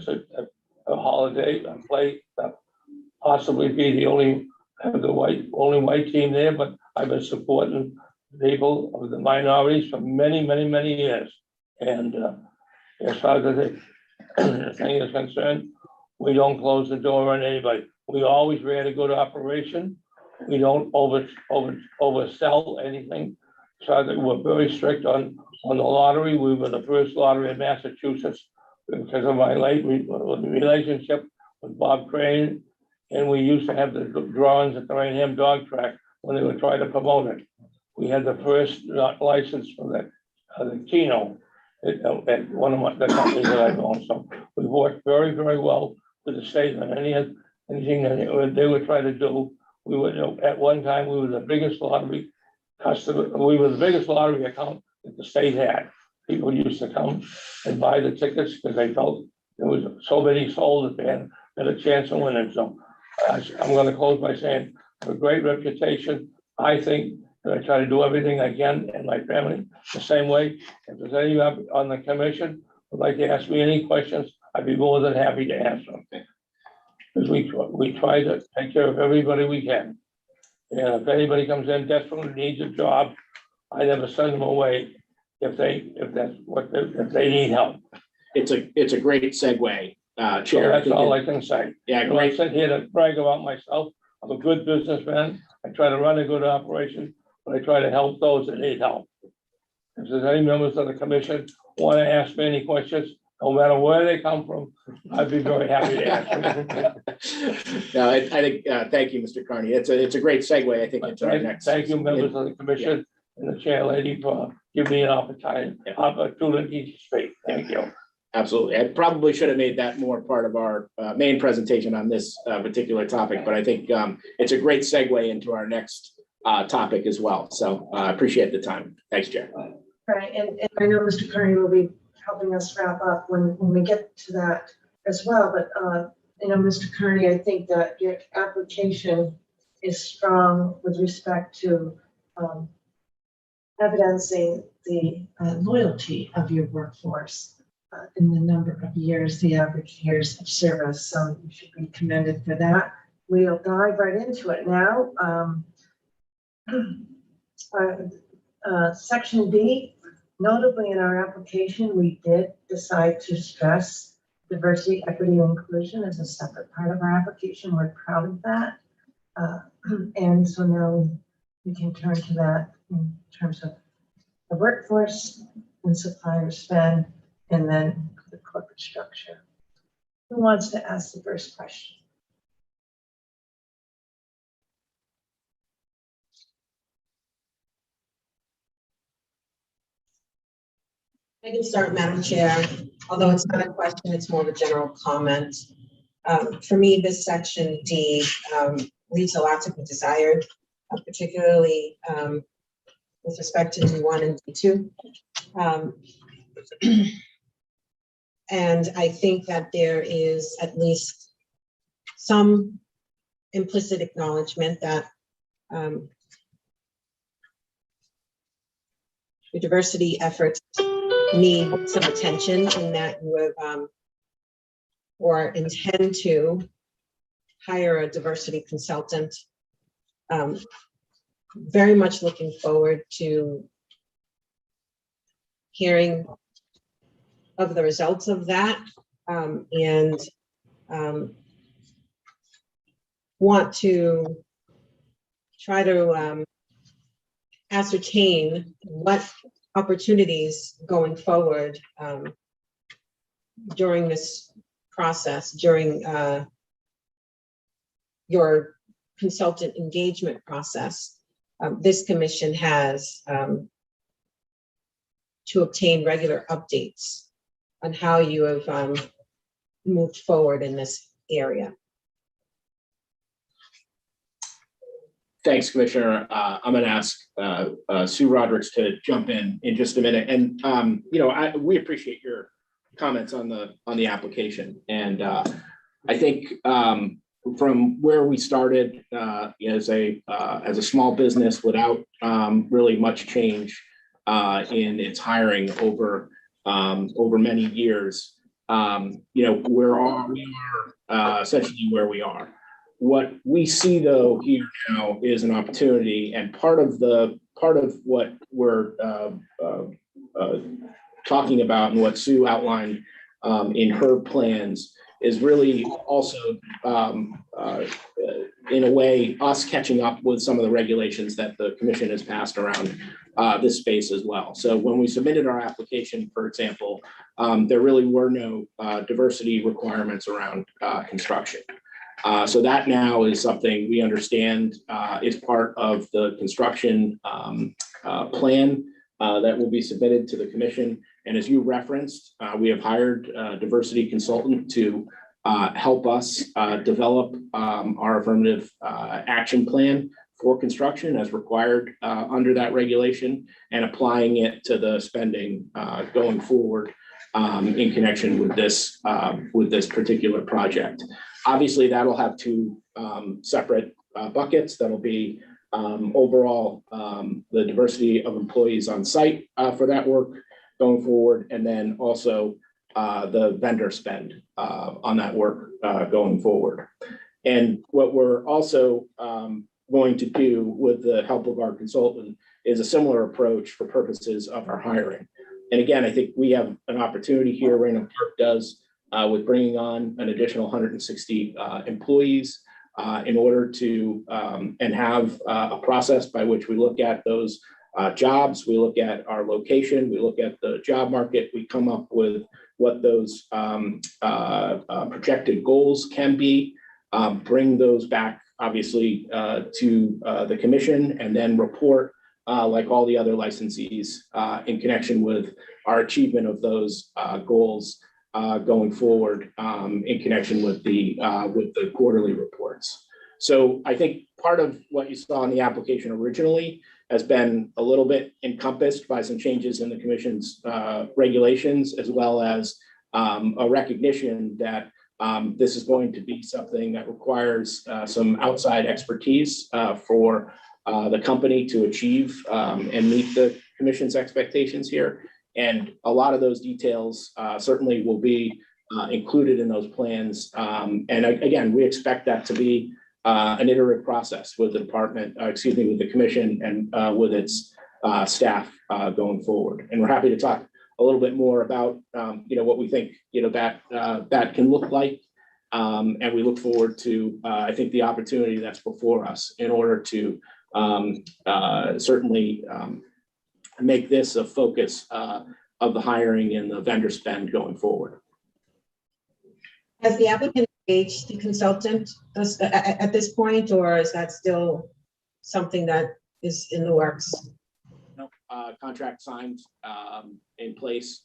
a holiday. I play possibly be the only white team there, but I've been supporting people of the minorities for many, many, many years. And as far as the thing is concerned, we don't close the door on anybody. We always ran a good operation. We don't oversell anything. So that we're very strict on the lottery. We were the first lottery in Massachusetts because of my late relationship with Bob Crane. And we used to have the drawings at the Rainham Dog Track when they were trying to promote it. We had the first license for the Keno at one of the companies that I own. So we worked very, very well with the state and anything that they were trying to do. We were, at one time, we were the biggest lottery customer. We were the biggest lottery account that the state had. People used to come and buy the tickets because they felt there was so many sold that they had a chance of winning. So I'm going to close by saying I have a great reputation. I think that I try to do everything I can and my family the same way. If there's any on the commission would like to ask me any questions, I'd be more than happy to answer them. Because we try to take care of everybody we can. And if anybody comes in desperately needs a job, I never send them away if they need help. It's a great segue, So Chair. that's all I can say. Yeah, I great. sit here to brag about myself. I'm a good businessman. I try to run a good operation, but I try to help those that need help. If there's any members of the commission want to ask me any questions, no matter where they come from, I'd be very happy to answer. No, I think, thank you, Mr. Carney. It's a great segue, I think, into our next. Thank you, members of the commission and the chair lady for giving me an opportunity to speak. Thank you. Absolutely. I probably should have made that more part of our main presentation on this particular topic, but I think it's a great segue into our next topic as well. So I appreciate the time. Thanks, Chair. Right, and I know Mr. Carney will be helping us wrap up when we get to that as well. But, Mr. Kearney, I think that your application is strong with respect to evidencing the loyalty of your workforce in the number of years, the average years of service. So you should be commended for that. We'll dive right into it now. Section B, notably in our application, we did decide to stress diversity, equity, and inclusion as a separate part of our application. We're proud of that. And so now we can turn to that in terms of the workforce and supplier spend, and then the corporate structure. Who wants to ask the first question? I can start, Madam Chair, although it's not a question, it's more of a general comment. For me, this section D leaves a lot to be desired, particularly with respect to D1 and D2. And I think that there is at least some implicit acknowledgement that your diversity efforts need some attention, and that you have or intend to hire a diversity consultant. Very much looking forward to hearing of the results of that, and want to try to ascertain what opportunities going forward during this process, during your consultant engagement process, this commission has to obtain regular updates on how you have moved forward in this area. Thanks, Commissioner. I'm going to ask Sue Rodericks to jump in just a minute. And we appreciate your comments on the application. And I think from where we started as a small business without really much change in its hiring over many years, we are essentially where we are. What we see though here now is an opportunity, and part of what we're talking about and what Sue outlined in her plans is really also in a way us catching up with some of the regulations that the commission has passed around this space as well. So when we submitted our application, for example, there really were no diversity requirements around construction. So that now is something we understand is part of the construction plan that will be submitted to the commission. And as you referenced, we have hired a diversity consultant to help us develop our affirmative action plan for construction as required under that regulation, and applying it to the spending going forward in connection with this particular project. Obviously, that'll have two separate buckets. That'll be overall the diversity of employees on site for that work going forward, and then also the vendor spend on that work going forward. And what we're also going to do with the help of our consultant is a similar approach for purposes of our hiring. And again, I think we have an opportunity here, Raynham Park does, with bringing on an additional 160 employees in order to and have a process by which we look at those jobs, we look at our location, we look at the job market, we come up with what those projected goals can be, bring those back obviously to the commission, and then report like all the other licensees in connection with our achievement of those goals going forward in connection with the quarterly reports. So I think part of what you saw in the application originally has been a little bit encompassed by some changes in the commission's regulations, as well as a recognition that this is going to be something that requires some outside expertise for the company to achieve and meet the commission's expectations here. And a lot of those details certainly will be included in those plans. And again, we expect that to be an iterative process with the department, with the commission and with its staff going forward. And we're happy to talk a little bit more about, what we think, that can look like. And we look forward to, I think, the opportunity that's before us in order to certainly make this a focus of the hiring and the vendor spend going forward. Has the applicant engaged the consultant at this point, or is that still something that is in the works? No, contract signed in place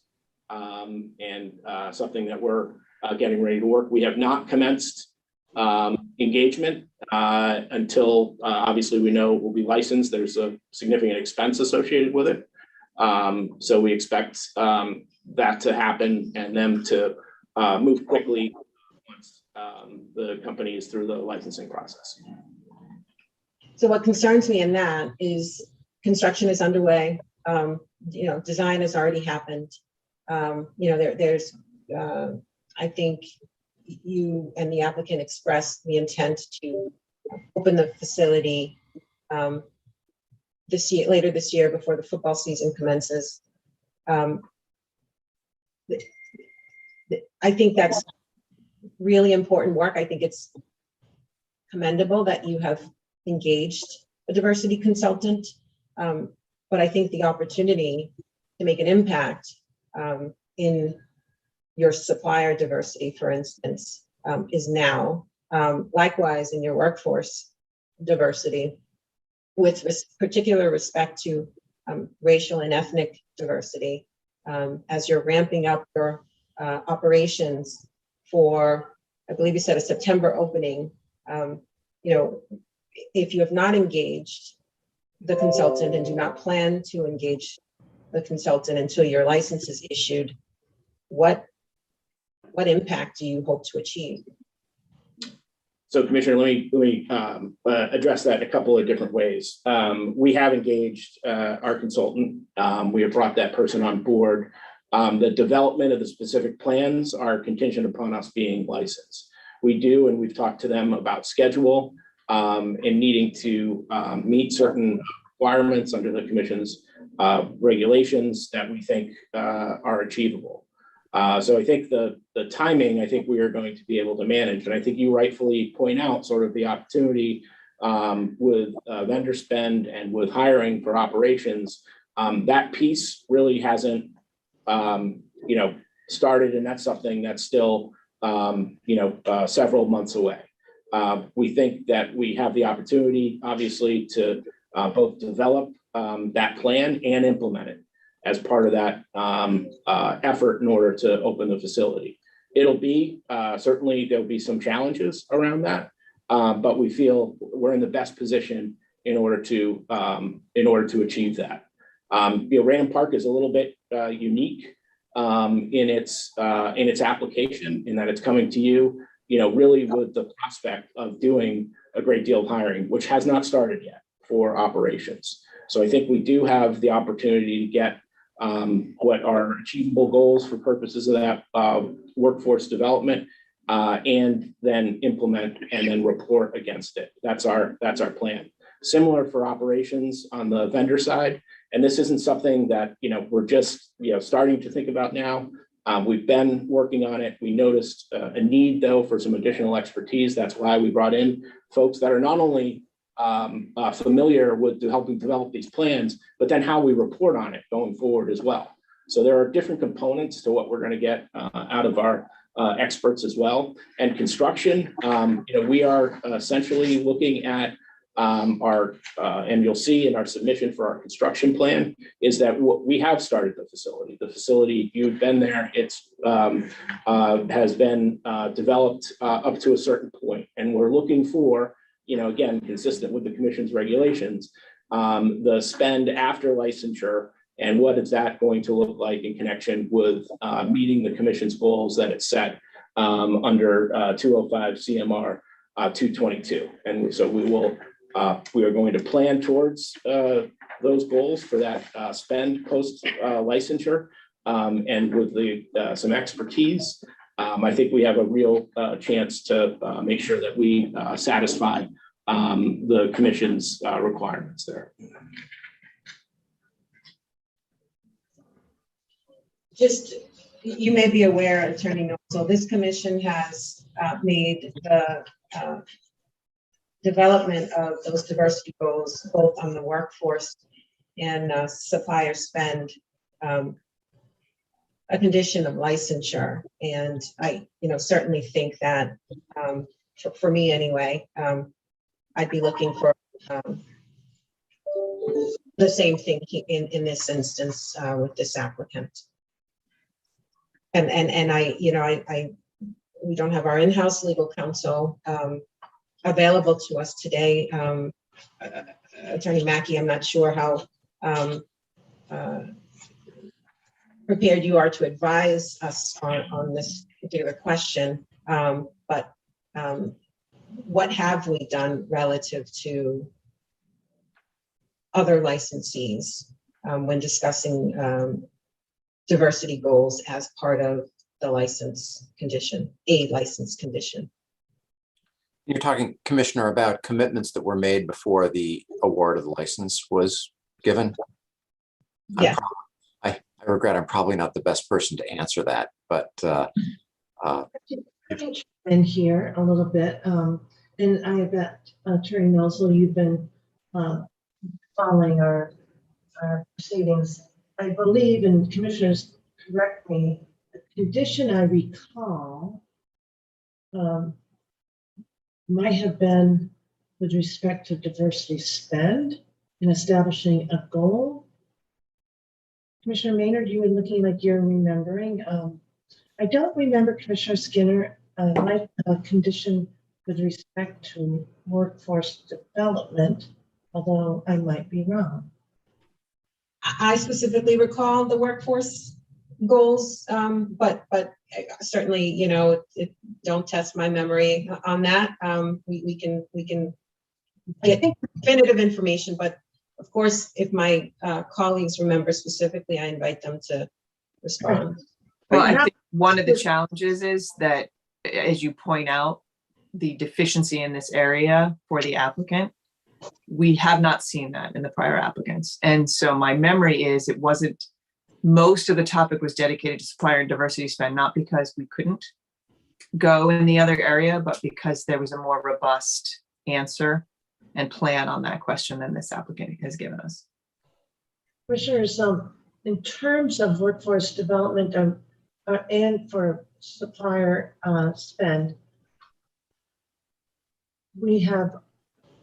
and something that we're getting ready to work. We have not commenced engagement until obviously we know we'll be licensed. There's a significant expense associated with it. So we expect that to happen and them to move quickly once the company is through the licensing process. So what concerns me in that is construction is underway. Design has already happened. There's I think you and the applicant expressed the intent to open the facility later this year before the football season commences. I think that's really important work. I think it's commendable that you have engaged a diversity consultant, but I think the opportunity to make an impact in your supplier diversity, for instance, is now. Likewise, in your workforce diversity, with particular respect to racial and ethnic diversity, as you're ramping up your operations for, I believe you said, a September opening. If you have not engaged the consultant and do not plan to engage the consultant until your license is issued, what impact do you hope to achieve? So, Commissioner, let me address that in a couple of different ways. We have engaged our consultant. We have brought that person on board. The development of the specific plans are contingent upon us being licensed. We do, and we've talked to them about schedule and needing to meet certain requirements under the Commission's regulations that we think are achievable. So I think the timing, I think we are going to be able to manage. And I think you rightfully point out sort of the opportunity with vendor spend and with hiring for operations. That piece really hasn't, started, and that's something that's still, several months away. We think that we have the opportunity, obviously, to both develop that plan and implement it as part of that effort in order to open the facility. It'll be, certainly there'll be some challenges around that, but we feel we're in the best position in order to achieve that. Random Park is a little bit unique in its application, in that it's coming to you, really with the prospect of doing a great deal of hiring, which has not started yet for operations. So I think we do have the opportunity to get what are achievable goals for purposes of that workforce development, and then implement and then report against it. That's our plan. Similar for operations on the vendor side. And this isn't something that, we're just, starting to think about now. We've been working on it. We noticed a need, though, for some additional expertise. That's why we brought in folks that are not only familiar with helping develop these plans, but then how we report on it going forward as well. So there are different components to what we're going to get out of our experts as well. And construction, we are essentially looking at and you'll see in our submission for our construction plan is that we have started the facility. The facility, you've been there, it's has been developed up to a certain point. And we're looking for, again, consistent with the Commission's regulations, the spend after licensure and what is that going to look like in connection with meeting the commission's goals that it set under 205 CMR 222. And so we are going to plan towards those goals for that spend post licensure. And with some expertise, I think we have a real chance to make sure that we satisfy the commission's requirements there. Just, you may be aware, Attorney Noel, this commission has made the development of those diversity goals, both on the workforce and supplier spend, a condition of licensure. And I, certainly think that, for me anyway, I'd be looking for the same thing in this instance with this applicant. And we don't have our in-house legal counsel available to us today. Attorney Mackey, I'm not sure how prepared you are to advise us on this particular question, but what have we done relative to other licensees when discussing diversity goals as part of the license condition, a license condition? You're talking, Commissioner, about commitments that were made before the award of the license was given? Yeah. I regret I'm probably not the best person to answer that, but in here a little bit, and I bet Attorney Noel, you've been following our proceedings. I believe, and commissioners correct me, the condition I recall might have been with respect to diversity spend in establishing a goal. Commissioner Maynard, you were looking like you're remembering. I don't remember, Commissioner Skinner, like a condition with respect to workforce development, although I might be wrong. I specifically recall the workforce goals, but certainly, don't test my memory on that. We can get definitive information, but of course, if my colleagues remember specifically, I invite them to respond. Well, I think one of the challenges is that, as you point out, the deficiency in this area for the applicant, we have not seen that in the prior applicants. And so my memory is it wasn't, most of the topic was dedicated to supplier and diversity spend, not because we couldn't go in the other area, but because there was a more robust answer and plan on that question than this applicant has given us. Commissioners, in terms of workforce development and for supplier spend, we have,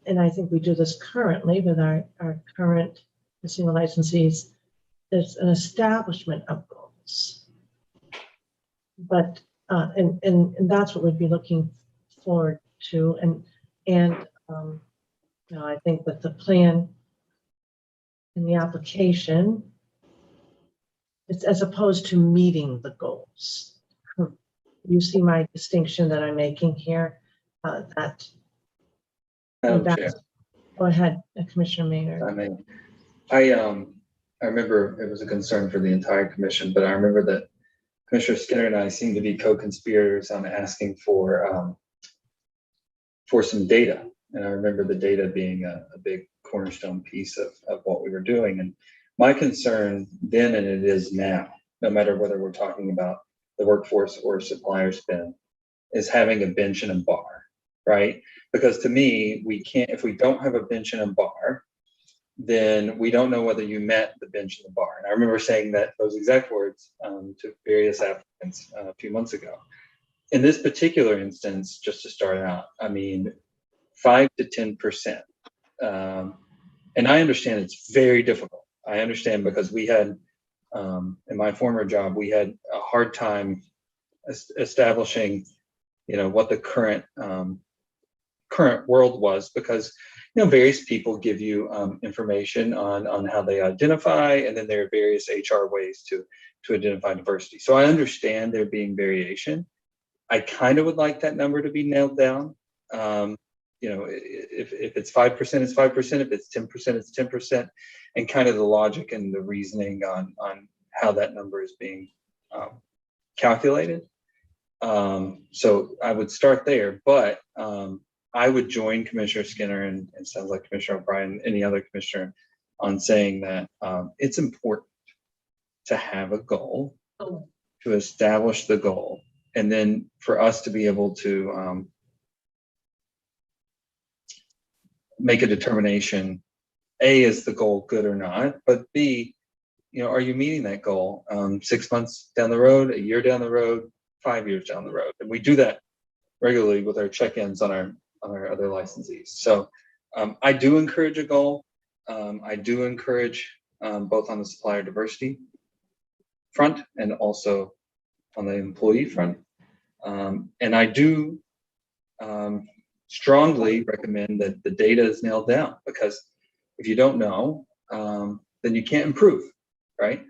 and I think we do this currently with our current casino licensees, there's an establishment of goals. But, and that's what we'd be looking forward to. And I think with the plan in the application, it's as opposed to meeting the goals. You see my distinction that I'm making here, that. Go ahead, Commissioner Maynard. I remember it was a concern for the entire commission, but I remember that Commissioner Skinner and I seemed to be co-conspirators on asking for some data. And I remember the data being a big cornerstone piece of what we were doing. And my concern then, and it is now, no matter whether we're talking about the workforce or supplier spend, is having a bench and a bar, right? Because to me, we can't, if we don't have a bench and a bar, then we don't know whether you met the bench and the bar. And I remember saying those exact words to various applicants a few months ago. In this particular instance, just to start out, I mean, 5 to 10%. And I understand it's very difficult. I understand because we had, in my former job, we had a hard time establishing, what the current current world was, because various people give you information on how they identify, and then there are various HR ways to identify diversity. So I understand there being variation. I kind of would like that number to be nailed down. If it's 5%, it's 5%. If it's 10%, it's 10%, and kind of the logic and the reasoning on how that number is being calculated. So I would start there, but I would join Commissioner Skinner and sounds like Commissioner O'Brien, any other commissioner, on saying that it's important to have a goal, to establish the goal, and then for us to be able to make a determination, A, is the goal good or not, but B, are you meeting that goal 6 months down the road, a year down the road, 5 years down the road? And we do that regularly with our check-ins on our other licensees. So I do encourage a goal. I do encourage both on the supplier diversity front and also on the employee front. And I do strongly recommend that the data is nailed down, because if you don't know, then you can't improve, right?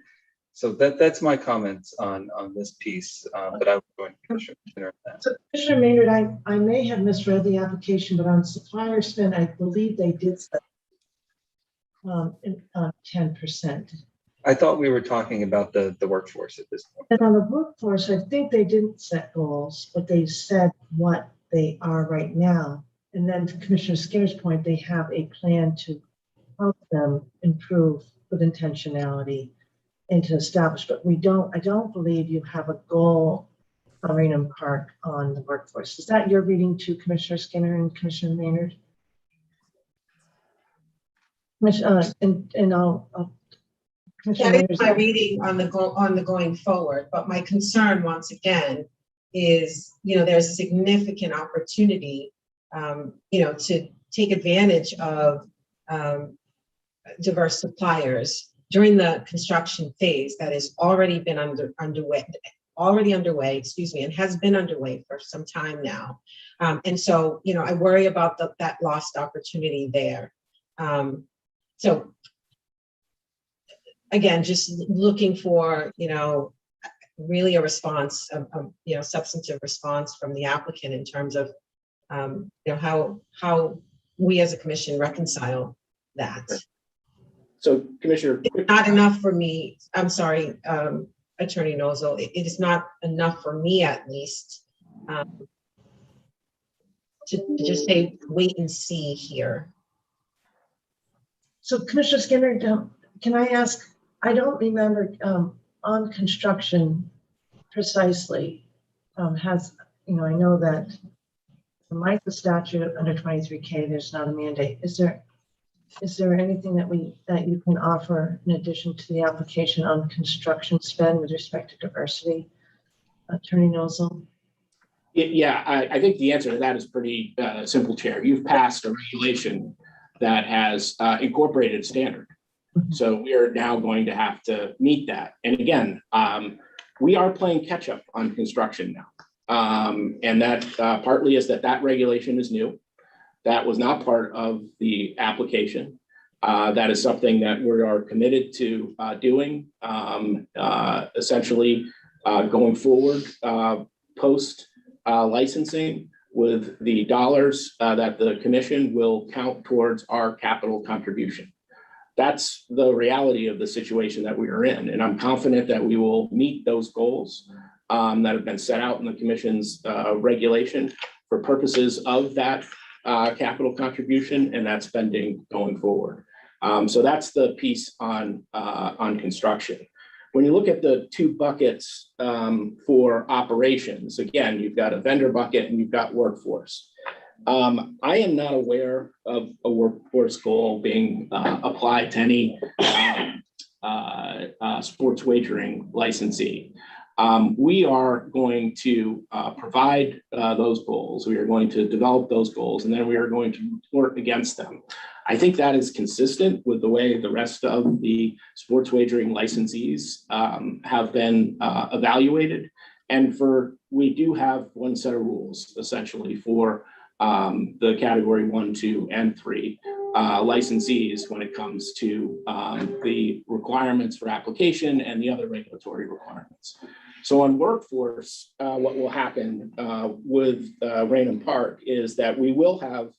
So that's my comments on this piece, but I would join Commissioner Skinner on that. So Commissioner Maynard, I may have misread the application, but on supplier spend, I believe they did set 10%. I thought we were talking about the workforce at this point. And on the workforce, I think they didn't set goals, but they said what they are right now. And then to Commissioner Skinner's point, they have a plan to help them improve with intentionality and to establish, but I don't believe you have a goal on Raynham Park on the workforce. Is that your reading to Commissioner Skinner and Commissioner Maynard? And I'll That is my reading on the going forward, but my concern once again is, there's significant opportunity, to take advantage of diverse suppliers during the construction phase that is already been underway, and has been underway for some time now. And so, I worry about that lost opportunity there. So again, just looking for, really a response, substantive response from the applicant in terms of, how we as a commission reconcile that. So Commissioner. It's not enough for me. I'm sorry, Attorney Nozzle. It is not enough for me, at least, to just say, wait and see here. So Commissioner Skinner, can I ask, I don't remember on construction precisely, I know that like the statute under 23K, there's not a mandate. Is there anything that you can offer in addition to the application on construction spend with respect to diversity, Attorney Nozzle? Yeah, I think the answer to that is pretty simple, Chair. You've passed a regulation that has incorporated a standard. So we are now going to have to meet that. And again, we are playing catch up on construction now. And that partly is that regulation is new. That was not part of the application. That is something that we are committed to doing, essentially going forward post licensing with the dollars that the commission will count towards our capital contribution. That's the reality of the situation that we are in. And I'm confident that we will meet those goals that have been set out in the commission's regulation for purposes of that capital contribution and that spending going forward. So that's the piece on construction. When you look at the two buckets for operations, again, you've got a vendor bucket and you've got workforce. I am not aware of a workforce goal being applied to any sports wagering licensee. We are going to provide those goals. We are going to develop those goals, and then we are going to work against them. I think that is consistent with the way the rest of the sports wagering licensees have been evaluated. And we do have one set of rules essentially for the category 1, 2, and 3 licensees when it comes to the requirements for application and the other regulatory requirements. So on workforce, what will happen with Raynham Park is that we will have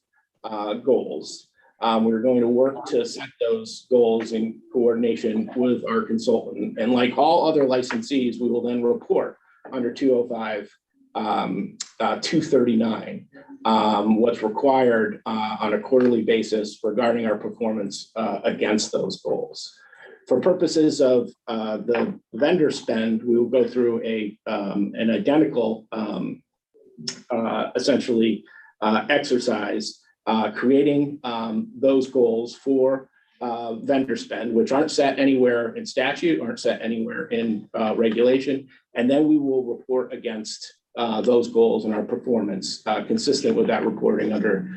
goals. We're going to work to set those goals in coordination with our consultant. And like all other licensees, we will then report under 205, 239, what's required on a quarterly basis regarding our performance against those goals. For purposes of the vendor spend, we will go through an identical, essentially, exercise, creating those goals for vendor spend, which aren't set anywhere in statute, aren't set anywhere in regulation. And then we will report against those goals and our performance consistent with that reporting under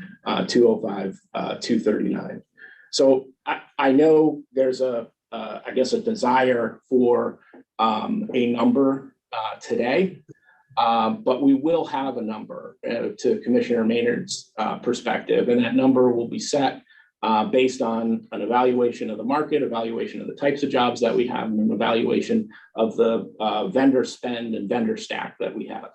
205, 239. So I know there's I guess a desire for a number today, but we will have a number to Commissioner Maynard's perspective, and that number will be set based on an evaluation of the market, evaluation of the types of jobs that we have, and an evaluation of the vendor spend and vendor stack that we have.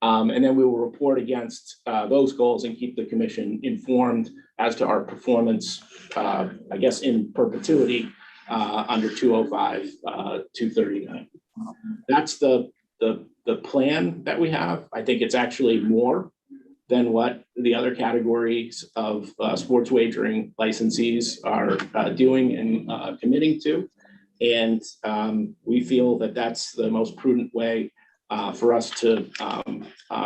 And then we will report against those goals and keep the commission informed as to our performance, I guess, in perpetuity under 205, 239. That's the plan that we have. I think it's actually more than what the other categories of sports wagering licensees are doing and committing to. And we feel that that's the most prudent way for us to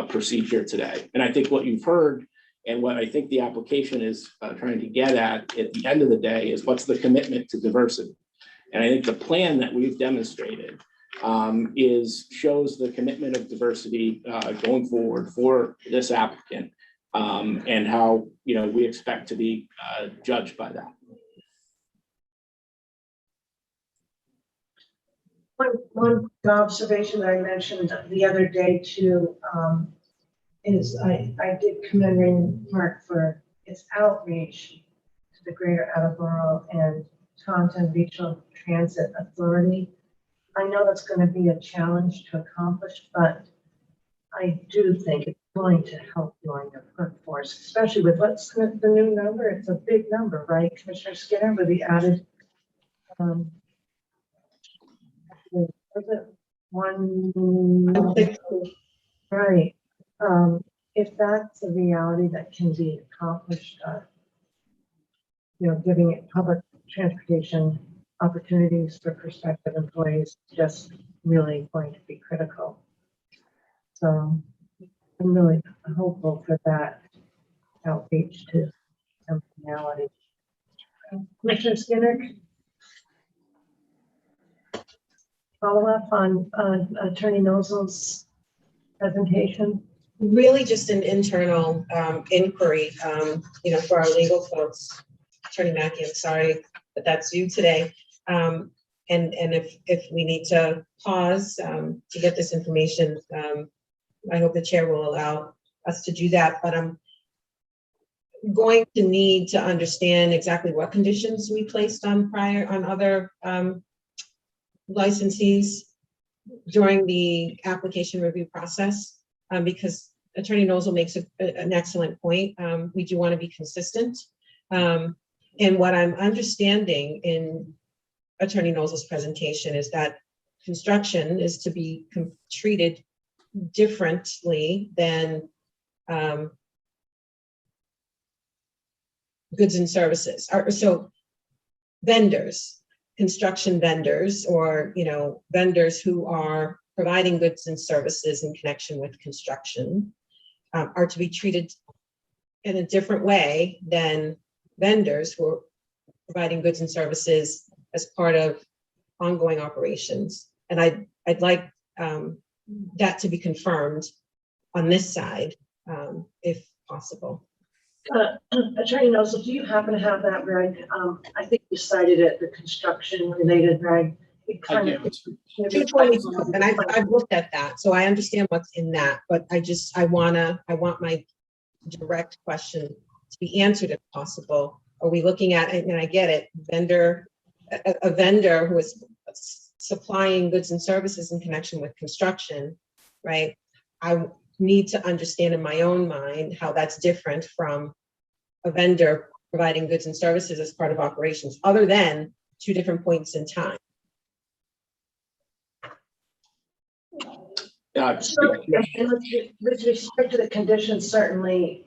proceed here today. And I think what you've heard and what I think the application is trying to get at the end of the day is what's the commitment to diversity. And I think the plan that we've demonstrated shows the commitment of diversity going forward for this applicant and how we expect to be judged by that. One observation that I mentioned the other day too is I did commend Raynham Park for its outreach to the Greater Attleboro and Taunton Regional Transit Authority. I know that's going to be a challenge to accomplish, but I do think it's going to help growing the workforce, especially with what's the new number. It's a big number, right, Commissioner Skinner, with the added was it one? Right. If that's a reality that can be accomplished, giving it public transportation opportunities for prospective employees, just really going to be critical. So I'm really hopeful for that outreach to some reality. Commissioner Skinner? Follow up on Attorney Nosel's presentation? Really just an internal inquiry, for our legal folks. Attorney Mackey, I'm sorry, but that's you today. And if we need to pause to get this information, I hope the chair will allow us to do that. But I'm going to need to understand exactly what conditions we placed on other licensees during the application review process, because Attorney Nosel makes an excellent point. We do want to be consistent. And what I'm understanding in Attorney Nosel's presentation is that construction is to be treated differently than goods and services. So vendors, construction vendors, or vendors who are providing goods and services in connection with construction are to be treated in a different way than vendors who are providing goods and services as part of ongoing operations. And I'd like that to be confirmed on this side, if possible. Attorney Nosel, do you happen to have that reg? I think you cited it, the construction related reg. I do. 222, and I've looked at that, so I understand what's in that, but I want direct question to be answered if possible. Are we looking at, and I get it, a vendor who is supplying goods and services in connection with construction, right? I need to understand in my own mind how that's different from a vendor providing goods and services as part of operations, other than 2 different points in time. So, and with respect to the conditions, certainly,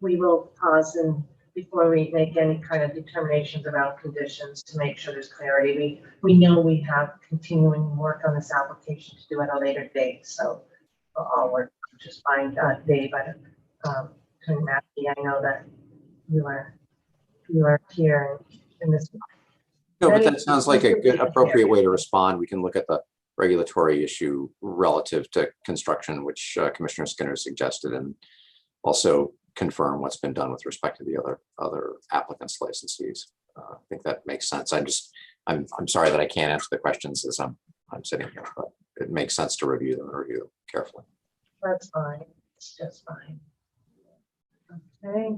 we will pause and before we make any kind of determinations about conditions to make sure there's clarity. We know we have continuing work on this application to do at a later date, so I'll work just fine, Dave, but Attorney Mackey, I know that you are here in this. No, but that sounds like a good, appropriate way to respond. We can look at the regulatory issue relative to construction, which Commissioner Skinner suggested, and also confirm what's been done with respect to the other applicants' licensees. I think that makes sense. I'm sorry that I can't answer the questions as I'm sitting here, but it makes sense to review them carefully. That's fine. It's just fine. Okay.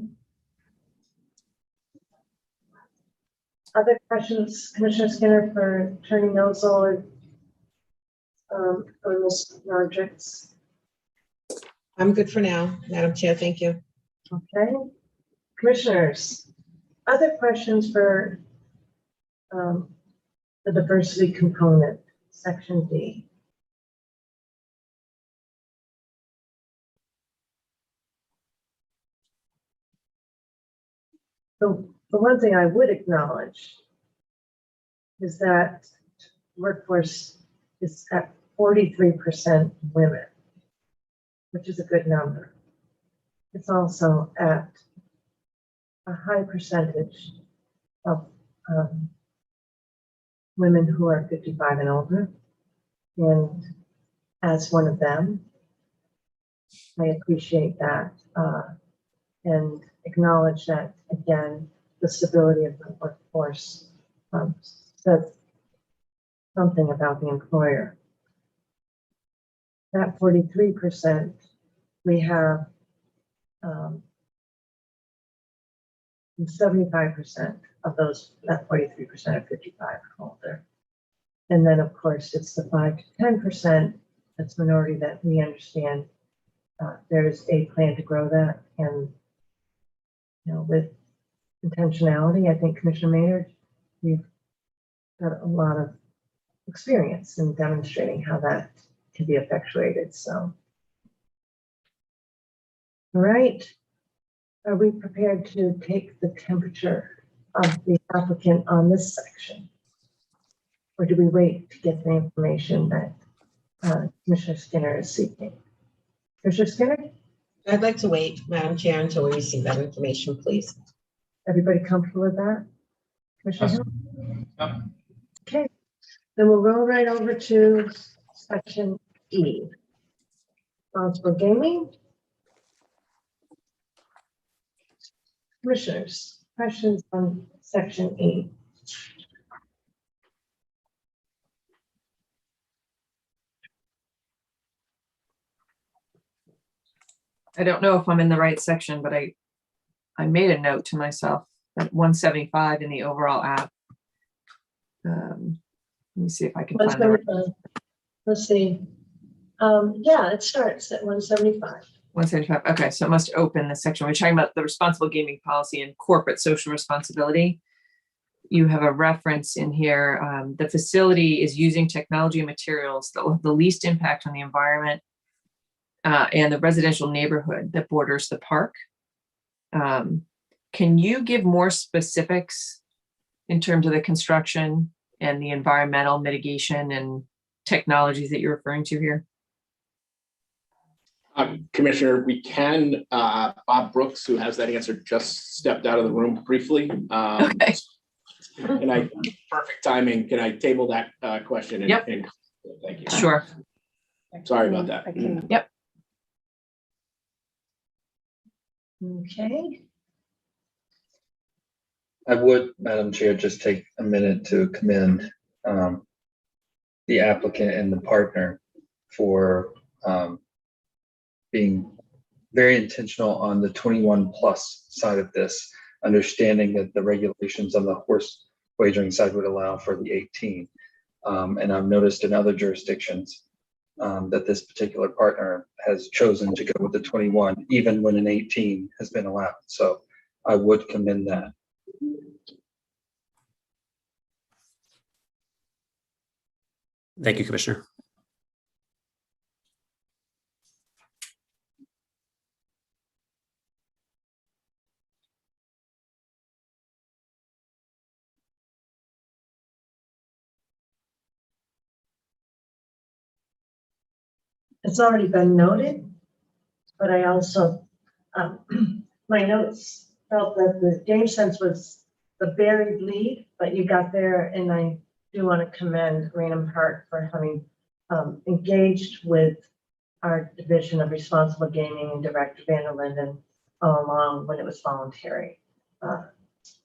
Other questions, Commissioner Skinner, for Attorney Nozel or Ms. Rodriguez? I'm good for now, Madam Chair. Thank you. Okay. Commissioners, other questions for the diversity component, section D? The one thing I would acknowledge is that workforce is at 43% women, which is a good number. It's also at a high percentage of women who are 55 and older. And as one of them, I appreciate that and acknowledge that, again, the stability of the workforce says something about the employer. That 43%, we have 75% of those, that 43% are 55 and older. And then, of course, it's the 5 to 10% that's minority that we understand there's a plan to grow that. And, you know, with intentionality, I think Commissioner Maynard, you've got a lot of experience in demonstrating how that can be effectuated. So, all right. Are we prepared to take the temperature of the applicant on this section? Or do we wait to get the information that Commissioner Skinner is seeking? Commissioner Skinner? I'd like to wait, Madam Chair, until we receive that information, please. Everybody comfortable with that? Commissioner Hill? Yep. Okay, then we'll roll right over to section E. Responsible gaming. Commissioners, questions on section E? I don't know if I'm in the right section, but I made a note to myself at 175 in the overall app. Let me see if I can find the right. Let's see. Yeah, it starts at 175. 175. Okay, so it must open this section. We're talking about the responsible gaming policy and corporate social responsibility. You have a reference in here. The facility is using technology and materials that will have the least impact on the environment and the residential neighborhood that borders the park. Can you give more specifics in terms of the construction and the environmental mitigation and technologies that you're referring to here? Commissioner, we can, Bob Brooks, who has that answer, just stepped out of the room briefly. Okay. And perfect timing. Can I table that question? Yep. Thank you. Sure. Sorry about that. Yep. Okay. I would, Madam Chair, just take a minute to commend the applicant and the partner for being very intentional on the 21 plus side of this, understanding that the regulations on the horse wagering side would allow for the 18. And I've noticed in other jurisdictions that this particular partner has chosen to go with the 21, even when an 18 has been allowed. So I would commend that. Thank you, Commissioner. It's already been noted, but I also, my notes felt that the game sense was the buried lead, but you got there, and I do want to commend Rainham Hart for having engaged with our Division of Responsible Gaming and Director Van Linden all along when it was voluntary.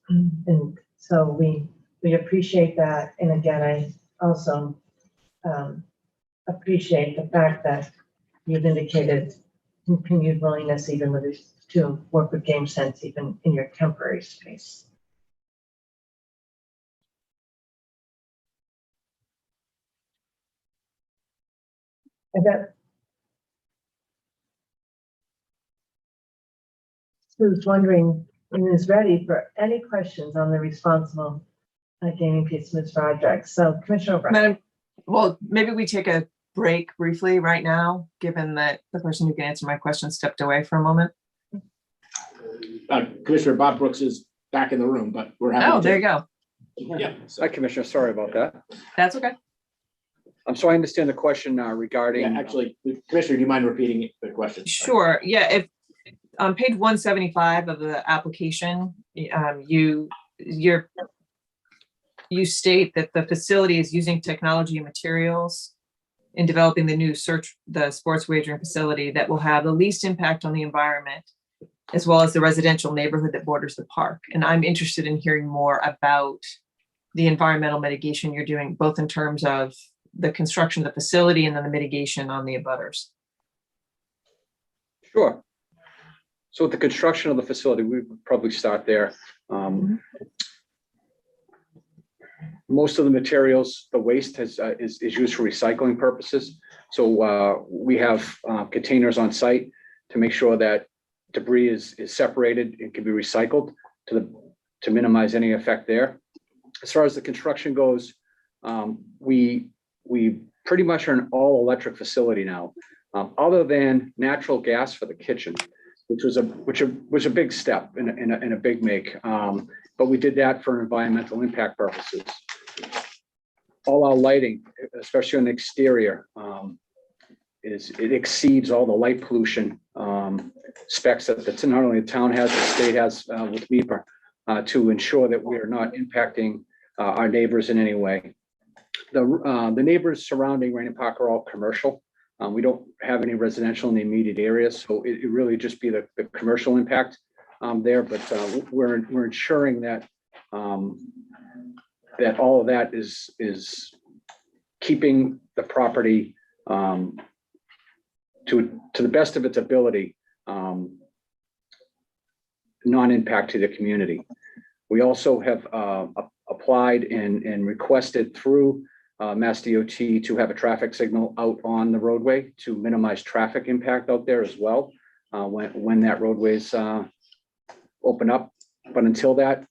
And so we appreciate that. And again, I also appreciate the fact that you've indicated continued willingness even with to work with Game Sense even in your temporary space. I bet Sue's wondering and is ready for any questions on the responsible gaming piece of this project. So Commissioner O'Brien. Madam, well, maybe we take a break briefly right now, given that the person who can answer my question stepped away for a moment. Commissioner Bob Brooks is back in the room, but we're happy. Oh, there you go. Yeah. Hi, Commissioner. Sorry about that. That's okay. So I understand the question regarding. Yeah, actually, Commissioner, do you mind repeating the question? Sure. Yeah. If on page 175 of the application, you state that the facility is using technology and materials in developing the sports wagering facility that will have the least impact on the environment, as well as the residential neighborhood that borders the park. And I'm interested in hearing more about the environmental mitigation you're doing, both in terms of the construction of the facility and then the mitigation on the abutters. Sure. So with the construction of the facility, we would probably start there. Most of the materials, the waste is used for recycling purposes. So we have containers on site to make sure that debris is separated and can be recycled to minimize any effect there. As far as the construction goes, we pretty much are an all electric facility now, other than natural gas for the kitchen, which was a big step in a big make. But we did that for environmental impact purposes. All our lighting, especially on the exterior, it exceeds all the light pollution specs that not only the town has, the state has with MEPA to ensure that we are not impacting our neighbors in any way. The neighbors surrounding Rainham Park are all commercial. We don't have any residential in the immediate area, so it really just be the commercial impact there. But we're ensuring that that all of that is keeping the property to the best of its ability, non-impact to the community. We also have applied and requested through Mass DOT to have a traffic signal out on the roadway to minimize traffic impact out there as well when that roadways open up. But until that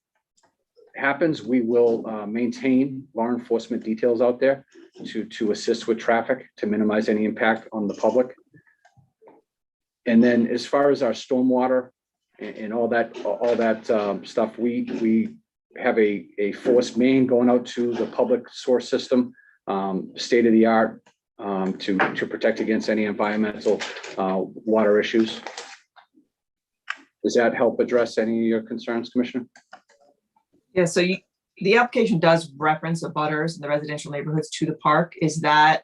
happens, we will maintain law enforcement details out there to assist with traffic to minimize any impact on the public. And then as far as our stormwater and all that stuff, we have a forced main going out to the public source system, state of the art, to protect against any environmental water issues. Does that help address any of your concerns, Commissioner? Yeah, so the application does reference abutters in the residential neighborhoods to the park. Is that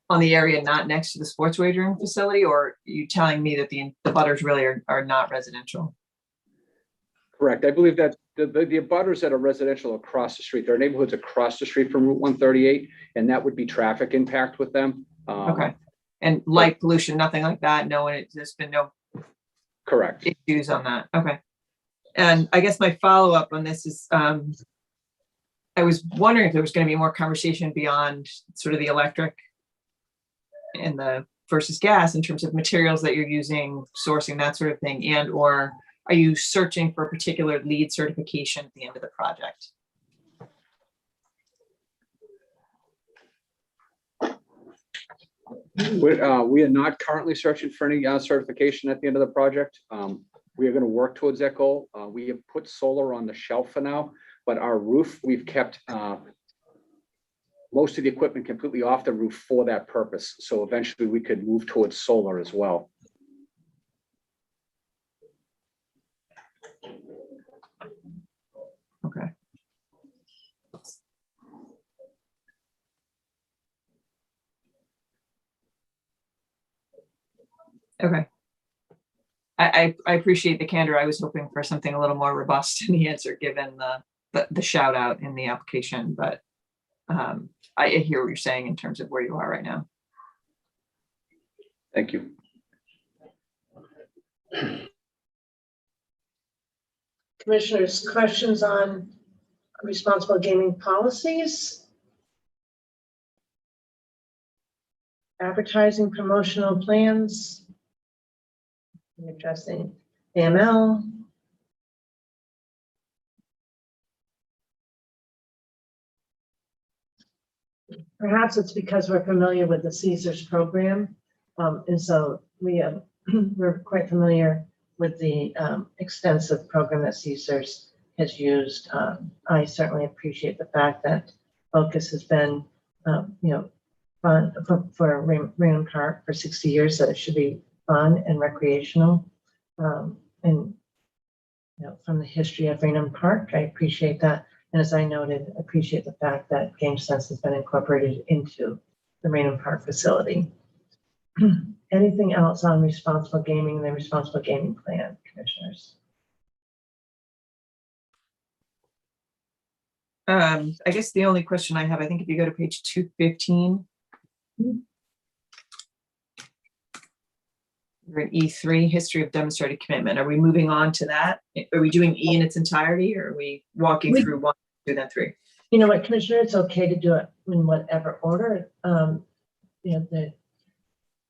on the area not next to the sports wagering facility, or are you telling me that the abutters really are not residential? Correct. I believe that the abutters that are residential across the street, there are neighborhoods across the street from Route 138, and that would be traffic impact with them. Okay. And light pollution, nothing like that? No, there's been no Correct. issues on that? Okay. And I guess my follow-up on this is, I was wondering if there was going to be more conversation beyond sort of the electric and the versus gas in terms of materials that you're using, sourcing, that sort of thing, and or are you searching for a particular LEED certification at the end of the project? We are not currently searching for any certification at the end of the project. We are going to work towards that goal. We have put solar on the shelf for now, but our roof, we've kept most of the equipment completely off the roof for that purpose. So eventually we could move towards solar as well. Okay. Okay. I appreciate the candor. I was hoping for something a little more robust in the answer, given the shout out in the application, but I hear what you're saying in terms of where you are right now. Thank you. Commissioners, questions on responsible gaming policies? Advertising promotional plans? Addressing AML? Perhaps it's because we're familiar with the Caesars program. And so we're quite familiar with the extensive program that Caesars has used. I certainly appreciate the fact that focus has been, fun for Raymond Park for 60 years, that it should be fun and recreational. And from the history of Raynham Park, I appreciate that. And as I noted, appreciate the fact that GameSense has been incorporated into the Raynham Park facility. Anything else on responsible gaming and the responsible gaming plan, commissioners? I guess the only question I have, I think if you go to page 215, we're in E3, history of demonstrated commitment. Are we moving on to that? Are we doing E in its entirety, or are we walking through 1, 2, then 3? You know what, Commissioner, it's okay to do it in whatever order, that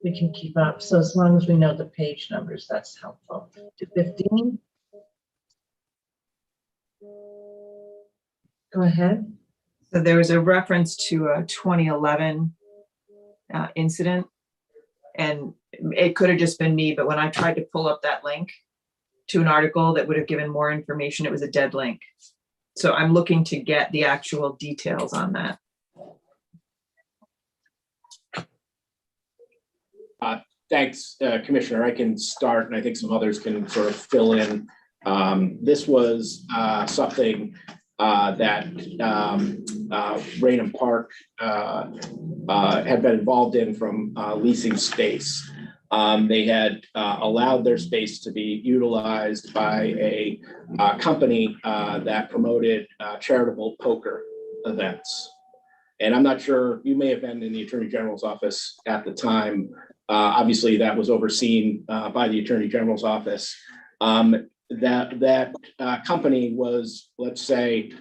we can keep up. So as long as we know the page numbers, that's helpful. To 15. Go ahead. So there was a reference to a 2011 incident, and it could have just been me, but when I tried to pull up that link to an article that would have given more information, it was a dead link. So I'm looking to get the actual details on that. Thanks, Commissioner. I can start, and I think some others can sort of fill in. This was something that Raynham Park had been involved in from leasing space. They had allowed their space to be utilized by a company that promoted charitable poker events. And I'm not sure, you may have been in the Attorney General's office at the time. Obviously, that was overseen by the Attorney General's office. That company was, let's say,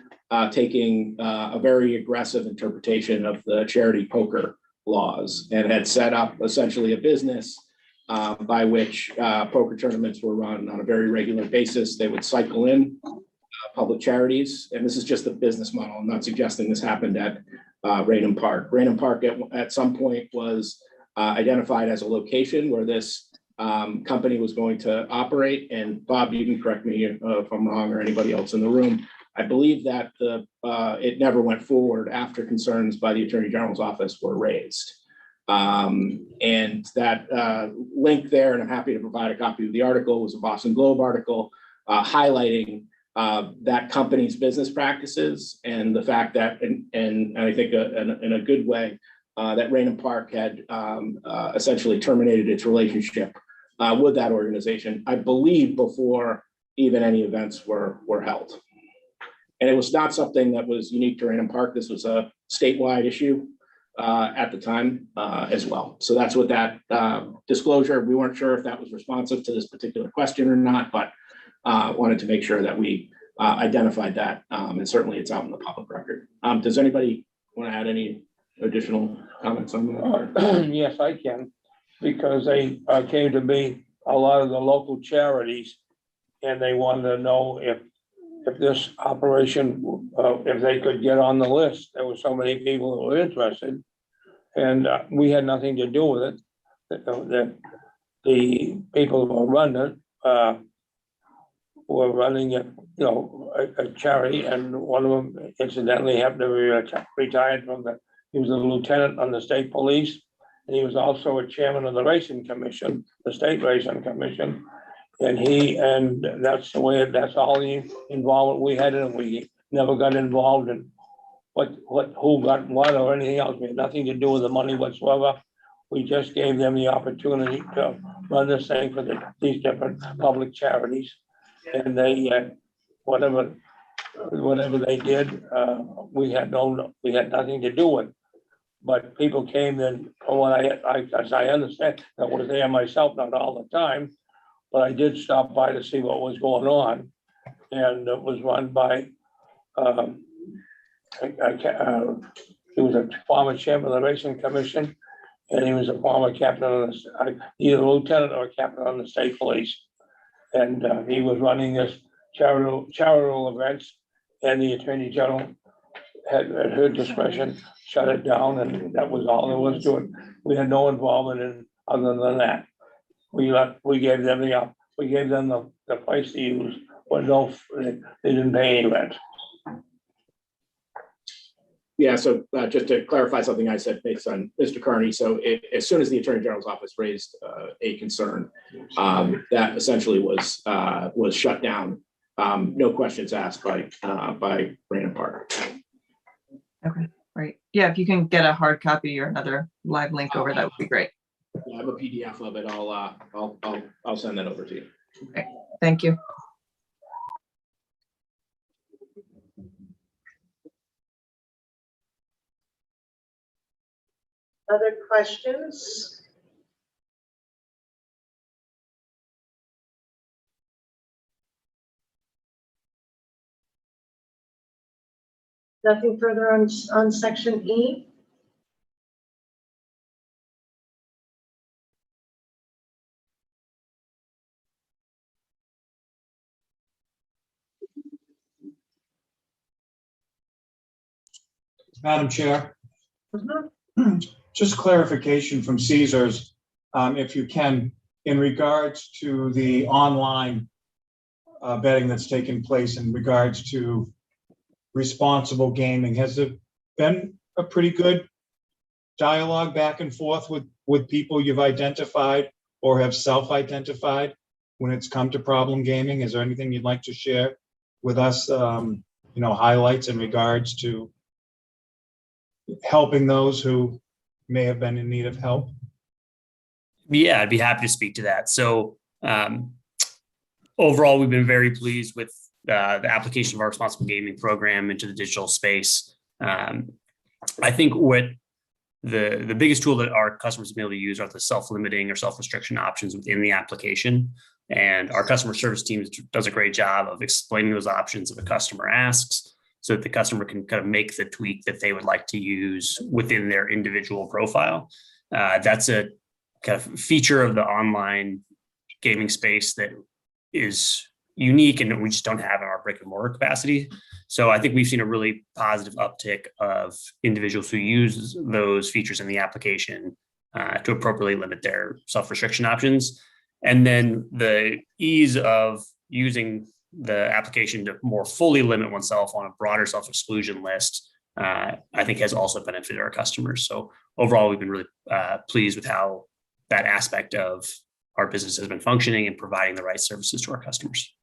taking a very aggressive interpretation of the charity poker laws, and had set up essentially a business by which poker tournaments were run on a very regular basis. They would cycle in public charities, and this is just the business model. I'm not suggesting this happened at Raynham Park. Raynham Park at some point was identified as a location where this company was going to operate. And Bob, you can correct me if I'm wrong, or anybody else in the room. I believe that it never went forward after concerns by the Attorney General's office were raised. And that link there, and I'm happy to provide a copy of the article, was a Boston Globe article highlighting that company's business practices, and the fact that, and I think in a good way, that Raynham Park had essentially terminated its relationship with that organization, I believe, before even any events were held. And it was not something that was unique to Raynham Park. This was a statewide issue. at the time as well. So that's what that disclosure, we weren't sure if that was responsive to this particular question or not, but wanted to make sure that we identified that. And certainly it's out in the public record. Does anybody want to add any additional comments on that? Yes, I can, because they came to me, a lot of the local charities, and they wanted to know if this operation, if they could get on the list. There were so many people who were interested, and we had nothing to do with it. The people who were running it, a charity, and one of them incidentally happened to be retired from he was a lieutenant on the state police, and he was also a chairman of the racing commission, the state racing commission. And that's the way, that's all the involvement we had in it. We never got involved in who got what or anything else. We had nothing to do with the money whatsoever. We just gave them the opportunity to run this thing for these different public charities. And they, whatever they did, we had nothing to do with. But people came in, from what as I understand, I was there myself, not all the time, but I did stop by to see what was going on. And it was run by, he was a former chairman of the racing commission, and he was a former captain on either lieutenant or captain on the state police. And he was running this charitable events, and the attorney general had at her discretion shut it down, and that was all there was to it. We had no involvement in other than that. We gave them the place to use, but they didn't pay any rent. Yeah, so just to clarify something I said based on Mr. Carney, so as soon as the Attorney General's office raised a concern, that essentially was shut down. No questions asked by Brandon Parker. Okay, great. Yeah, if you can get a hard copy or another live link over, that would be great. I have a PDF of it. I'll send that over to you. Okay, thank you. Other questions? Nothing further on section E? Madam Chair, Mhm. just clarification from Caesars, if you can, in regards to the online betting that's taken place in regards to responsible gaming. Has there been a pretty good dialogue back and forth with people you've identified or have self-identified when it's come to problem gaming? Is there anything you'd like to share with us, highlights in regards to helping those who may have been in need of help? Yeah, I'd be happy to speak to that. So overall, we've been very pleased with the application of our responsible gaming program into the digital space. I think what the biggest tool that our customers have been able to use are the self-limiting or self-restriction options within the application. And our customer service team does a great job of explaining those options if a customer asks, so that the customer can kind of make the tweak that they would like to use within their individual profile. That's a kind of feature of the online gaming space that is unique and we just don't have in our brick and mortar capacity. So I think we've seen a really positive uptick of individuals who use those features in the application to appropriately limit their self-restriction options. And then the ease of using the application to more fully limit oneself on a broader self-exclusion list, I think has also benefited our customers. So overall, we've been really pleased with how that aspect of our business has been functioning and providing the right services to our customers.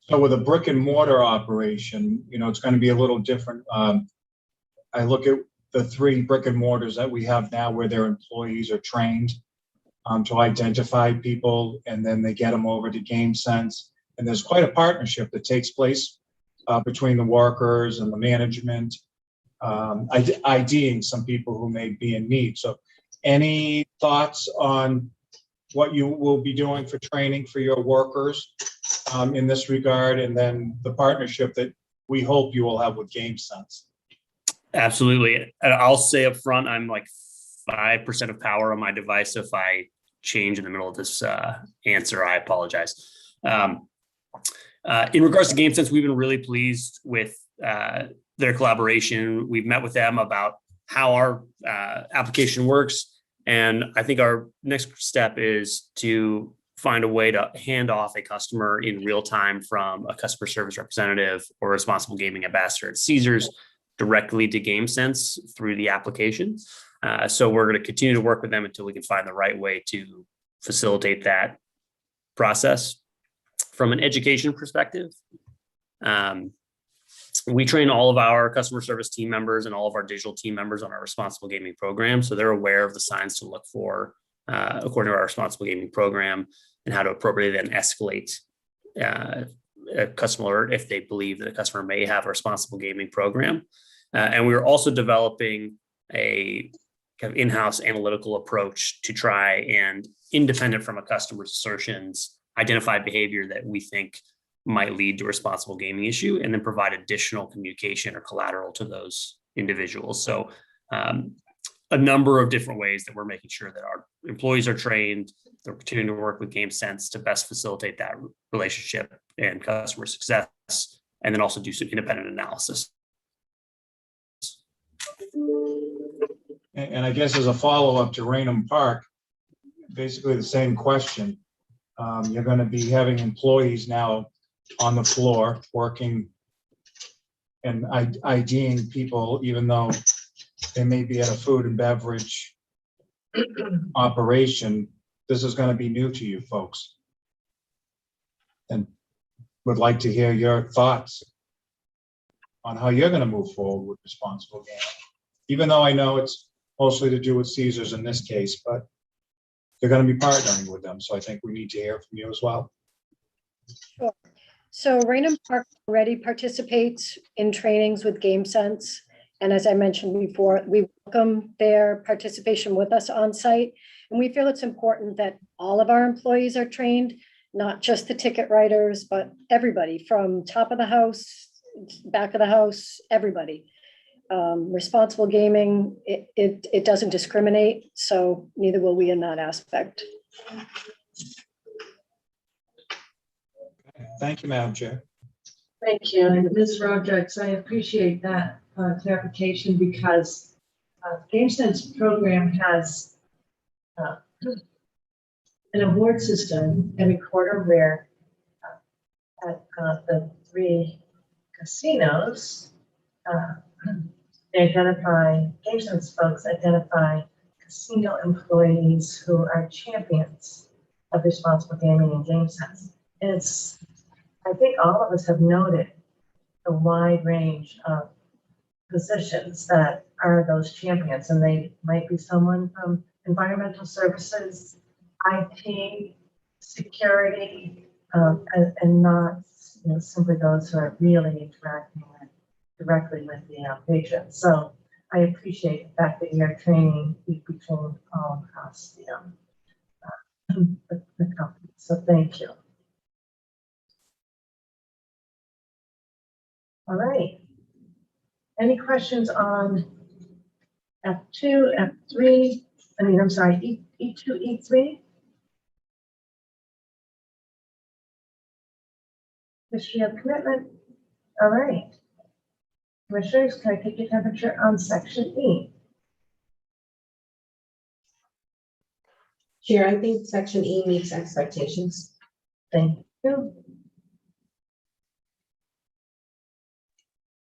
So with a brick and mortar operation, it's going to be a little different. I look at the 3 brick and mortars that we have now where their employees are trained to identify people, and then they get them over to GameSense. And there's quite a partnership that takes place between the workers and the management IDing some people who may be in need. So any thoughts on what you will be doing for training for your workers in this regard, and then the partnership that we hope you will have with GameSense? Absolutely. And I'll say up front, I'm like 5% of power on my device. So if I change in the middle of this answer, I apologize. In regards to GameSense, we've been really pleased with their collaboration. We've met with them about how our application works. And I think our next step is to find a way to hand off a customer in real time from a customer service representative or responsible gaming ambassador at Caesars directly to GameSense through the application. So we're going to continue to work with them until we can find the right way to facilitate that process. From an education perspective, we train all of our customer service team members and all of our digital team members on our responsible gaming program. So they're aware of the signs to look for according to our responsible gaming program, and how to appropriately then escalate a customer alert if they believe that a customer may have a responsible gaming program. And we're also developing a kind of in-house analytical approach to try and, independent from a customer's assertions, identify behavior that we think might lead to a responsible gaming issue, and then provide additional communication or collateral to those individuals. So a number of different ways that we're making sure that our employees are trained, they're continuing to work with GameSense to best facilitate that relationship and customer success, and then also do some independent analysis. And I guess as a follow-up to Raynham Park, basically the same question. You're going to be having employees now on the floor working and IDing people, even though they may be at a food and beverage operation. This is going to be new to you folks, and would like to hear your thoughts on how you're going to move forward with responsible gaming. Even though I know it's mostly to do with Caesars in this case, but you're going to be partnering with them. So I think we need to hear from you as well. Sure. So Raynham Park already participates in trainings with GameSense. And as I mentioned before, we welcome their participation with us on site. And we feel it's important that all of our employees are trained, not just the ticket writers, but everybody from top of the house, back of the house, everybody. Responsible gaming, it doesn't discriminate, so neither will we in that aspect. Thank you, Madam Chair. Thank you. And Ms. Rodriguez, I appreciate that clarification, because GameSense program has an award system every quarter where at the 3 casinos, they identify, GameSense folks identify casino employees who are champions of responsible gaming in GameSense. And it's, I think all of us have noted the wide range of positions that are those champions, and they might be someone from environmental services, IT, security, and not, you know, simply those who are really interacting directly with the patrons. So I appreciate the fact that you're training between all across the company. So thank you. All right. Any questions on F2, F3? I mean, I'm sorry, E2, E3? History of commitment. All right. Commissioners, can I take your temperature on section E? Chair, I think section E meets expectations. Thank you.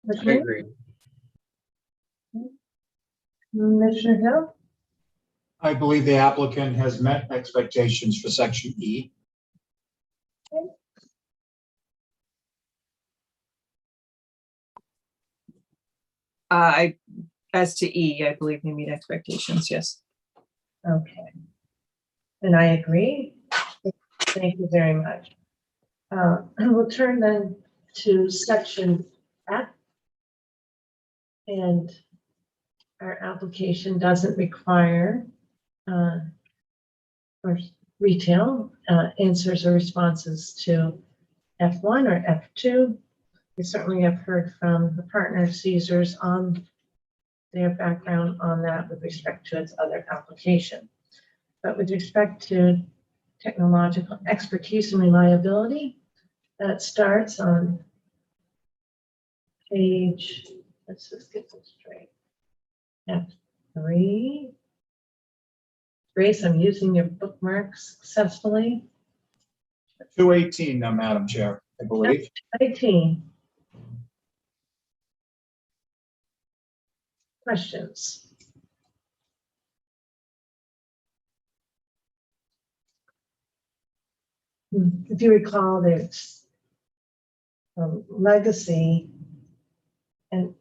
I agree. Commissioner Hill? I believe the applicant has met expectations for section E. As to E, I believe we meet expectations, yes. Okay. And I agree. Thank you very much. We'll turn then to section F. And our application doesn't require or retail answers or responses to F1 or F2. We certainly have heard from the partner Caesars on their background on that with respect to its other application. But with respect to technological expertise and reliability, that starts on page, let's just get this straight. F3. Grace, I'm using your bookmarks successfully. 218 now, Madam Chair, I believe. 18. Questions? If you recall, there's legacy and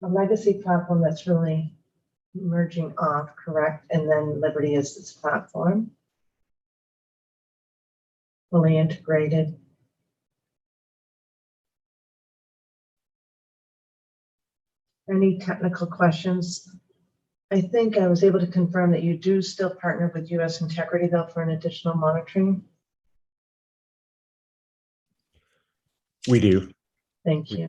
a legacy platform that's really merging off, correct? And then Liberty is this platform, fully integrated. Any technical questions? I think I was able to confirm that you do still partner with US Integrity though for an additional monitoring. We do. Thank you.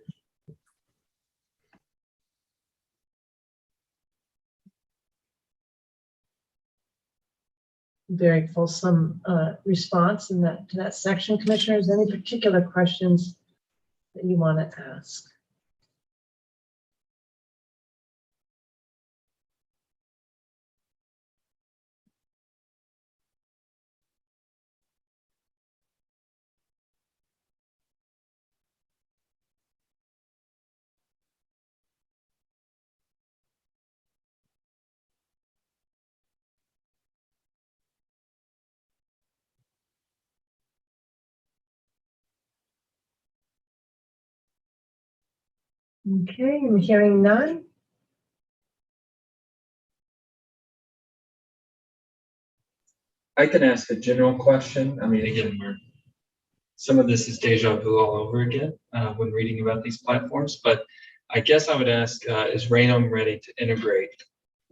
Very fulsome response in that to that section. Commissioners, any particular questions that you want to ask? Okay, I'm hearing none. I can ask a general question. I mean, again, some of this is deja vu all over again when reading about these platforms, but I guess I would ask, is Rainham ready to integrate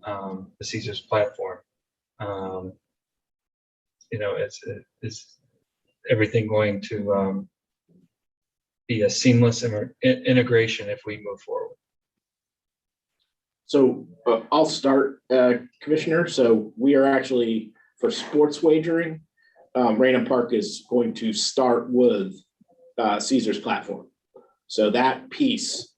the Caesars platform? You know, is everything going to be a seamless integration if we move forward? So I'll start, Commissioner. So we are actually, for sports wagering, Rainham Park is going to start with Caesars platform. So that piece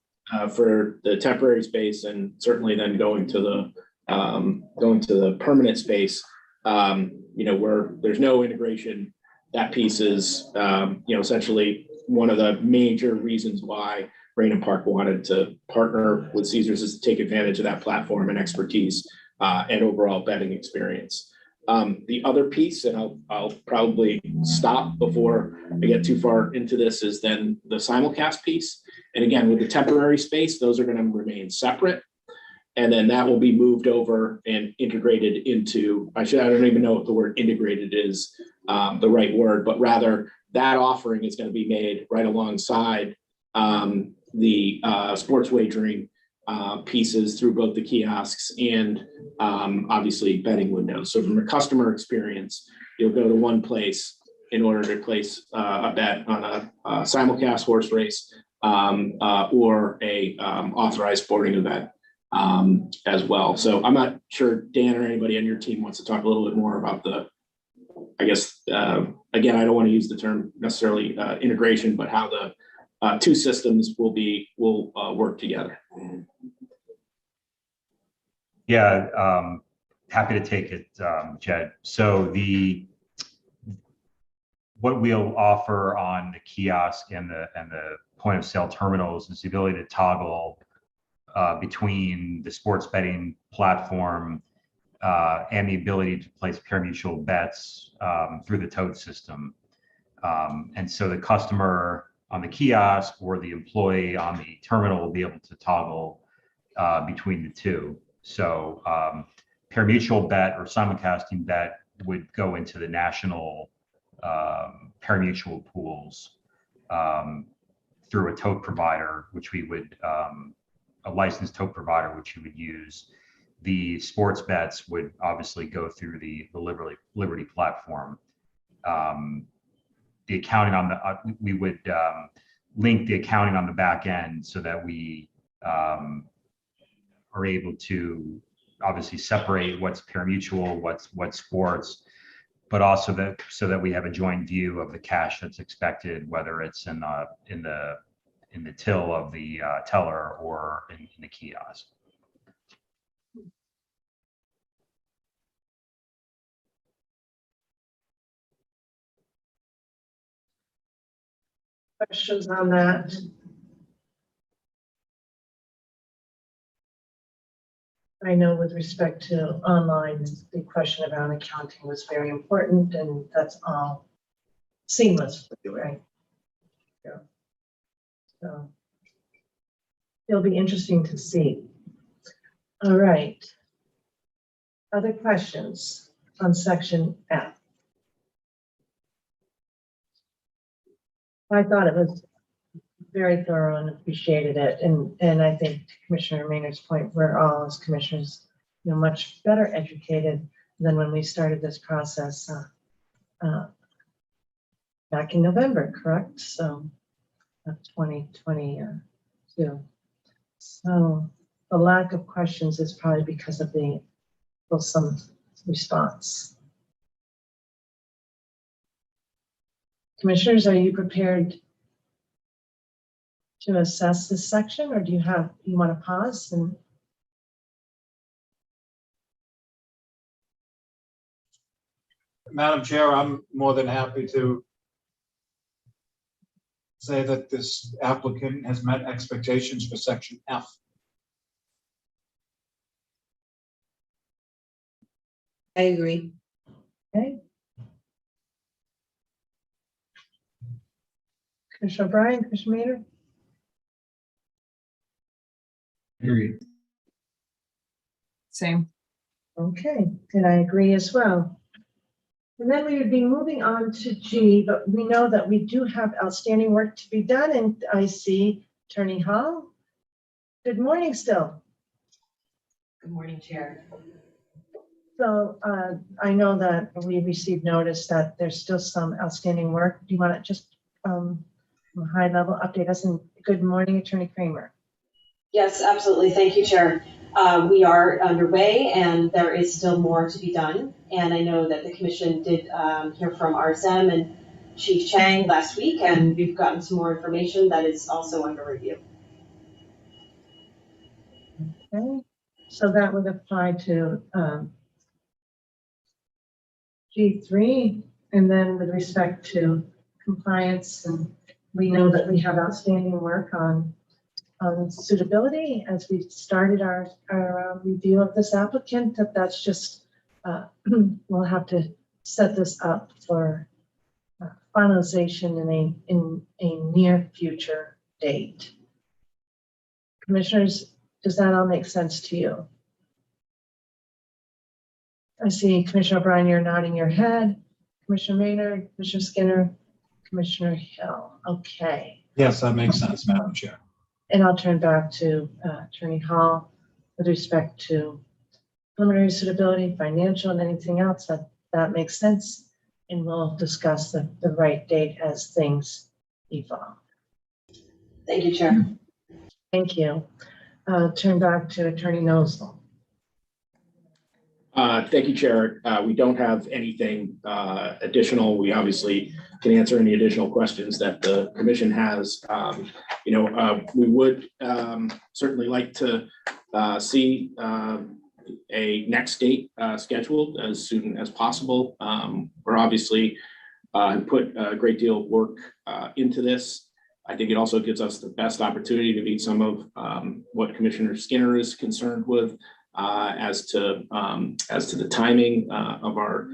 for the temporary space and certainly then going to the permanent space, you know, where there's no integration, that piece is, you know, essentially one of the major reasons why Rainham Park wanted to partner with Caesars is to take advantage of that platform and expertise and overall betting experience. The other piece, and I'll probably stop before I get too far into this, is then the simulcast piece. And again, with the temporary space, those are going to remain separate. And then that will be moved over and integrated into, I don't even know if the word integrated is the right word, but rather that offering is going to be made right alongside the sports wagering pieces through both the kiosks and obviously betting windows. So from a customer experience, you'll go to one place in order to place a bet on a simulcast horse race or a authorized sporting event as well. So I'm not sure Dan or anybody on your team wants to talk a little bit more about the, I guess, again, I don't want to use the term necessarily integration, but how the two systems will work together. Yeah, happy to take it, Jed. So what we'll offer on the kiosk and the point of sale terminals is the ability to toggle between the sports betting platform and the ability to place pari-mutuel bets through the tote system. And so the customer on the kiosk or the employee on the terminal will be able to toggle between the two. So pari-mutuel bet or simulcasting bet would go into the national pari-mutuel pools through a tote provider, which we would a licensed tote provider, which you would use. The sports bets would obviously go through the Liberty platform. The accounting on the, we would link the accounting on the back end so that we are able to obviously separate what's pari-mutuel, what's sports, but also that so that we have a joint view of the cash that's expected, whether it's in the till of the teller or in the kiosk. Questions on that? I know with respect to online, the question about accounting was very important, and that's all seamless for you, right? Yeah. So it'll be interesting to see. All right. Other questions on section F? I thought it was very thorough and appreciated it. And I think to Commissioner Maynard's point, we're all as commissioners, much better educated than when we started this process back in November, correct? So of 2022. So the lack of questions is probably because of the fulsome response. Commissioners, are you prepared to assess this section, or do you want to pause? And Madam Chair, I'm more than happy to say that this applicant has met expectations for section F. I agree. okay. Commissioner O'Brien, Commissioner Maynard? Agreed. Same. Okay, and I agree as well. And then we would be moving on to G, but we know that we do have outstanding work to be done, and I see Attorney Hall. Good morning still. Good morning, Chair. So I know that we received notice that there's still some outstanding work. Do you want to just from a high level update us? And good morning, Attorney Kramer. Yes, absolutely. Thank you, Chair. We are underway and there is still more to be done. And I know that the Commission did hear from RSM and Chief Chang last week, and we've gotten some more information that is also under review. Okay, so that would apply to G3, and then with respect to compliance, and we know that we have outstanding work on suitability as we started our review of this applicant. That's just we'll have to set this up for finalization in a near future date. Commissioners, does that all make sense to you? I see Commissioner O'Brien, you're nodding your head. Commissioner Maynard, Commissioner Skinner, Commissioner Hill. Okay. Yes, that makes sense, Madam Chair. And I'll turn back to Attorney Hall with respect to preliminary suitability, financial, and anything else that makes sense. And we'll discuss the right date as things evolve. Thank you, Chair. Thank you. Turn back to Attorney Nosal. Thank you, Chair. We don't have anything additional. We obviously can answer any additional questions that the Commission has. We would certainly like to see a next date scheduled as soon as possible. We're obviously put a great deal of work into this. I think it also gives us the best opportunity to meet some of what Commissioner Skinner is concerned with as to the timing of our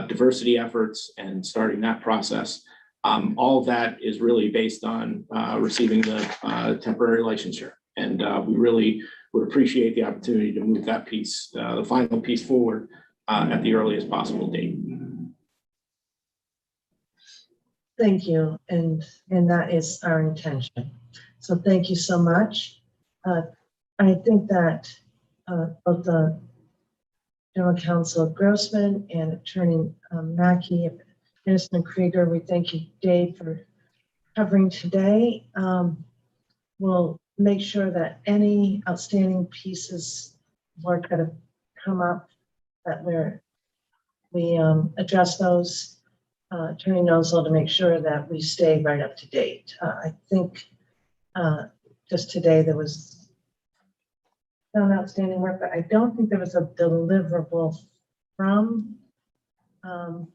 diversity efforts and starting that process. All of that is really based on receiving the temporary licensure. And we really would appreciate the opportunity to move that piece, the final piece forward at the earliest possible date. Thank you, and that is our intention. So thank you so much. I think that both the General Counsel Grossman and Attorney Mackey, Anderson and Krieger, we thank you, Dave, for covering today. We'll make sure that any outstanding pieces of work that have come up, that we address those. Attorney Nosal, to make sure that we stay right up to date. I think just today there was some outstanding work, but I don't think there was a deliverable from. Am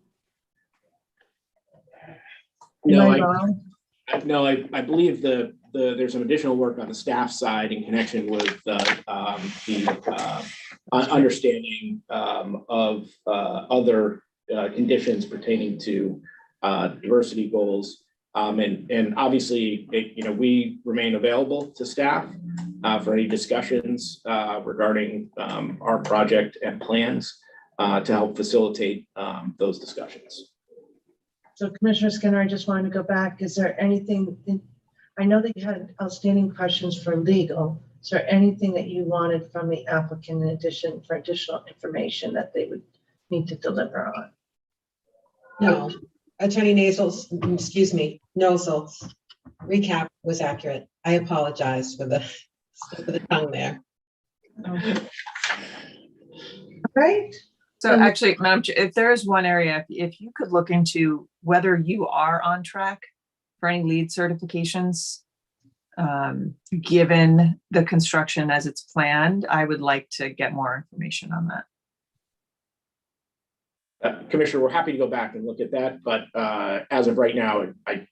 I wrong? No, I believe there's some additional work on the staff side in connection with the understanding of other conditions pertaining to diversity goals. And obviously, we remain available to staff for any discussions regarding our project and plans to help facilitate those discussions. So Commissioner Skinner, I just wanted to go back. Is there anything, I know that you had outstanding questions for legal. Is there anything that you wanted from the applicant in addition for additional information that they would need to deliver on? No, Attorney Nasal's, excuse me, Nosal's recap was accurate. I apologize for the tongue there. Right. So actually, Madam Chair, if there is one area, if you could look into whether you are on track for any LEED certifications, given the construction as it's planned, I would like to get more information on that. Commissioner, we're happy to go back and look at that, but as of right now,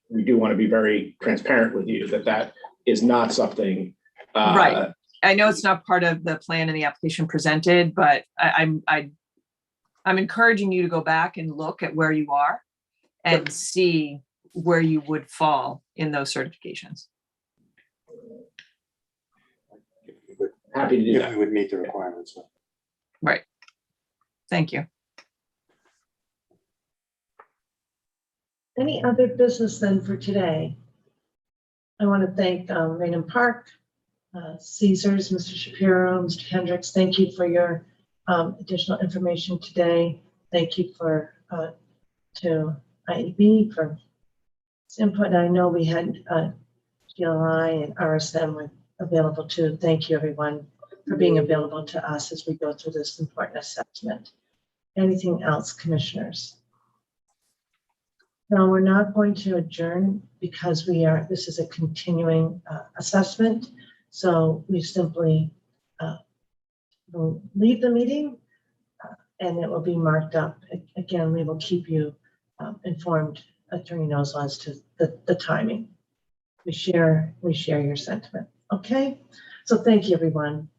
we do want to be very transparent with you that is not something. Right. I know it's not part of the plan and the application presented, but I'm encouraging you to go back and look at where you are and see where you would fall in those certifications. Happy to do that. We would meet the requirements. Right. Thank you. Any other business then for today? I want to thank Raynham Park, Caesars, Mr. Shapiro, Mr. Hendricks. Thank you for your additional information today. Thank you to IEB for its input. I know we had GLI and RSM were available too. Thank you everyone for being available to us as we go through this important assessment. Anything else, commissioners? No, we're not going to adjourn because this is a continuing assessment. So we simply will leave the meeting and it will be marked up. Again, we will keep you informed, Attorney Nosal, as to the timing. We share your sentiment. Okay, so thank you, everyone.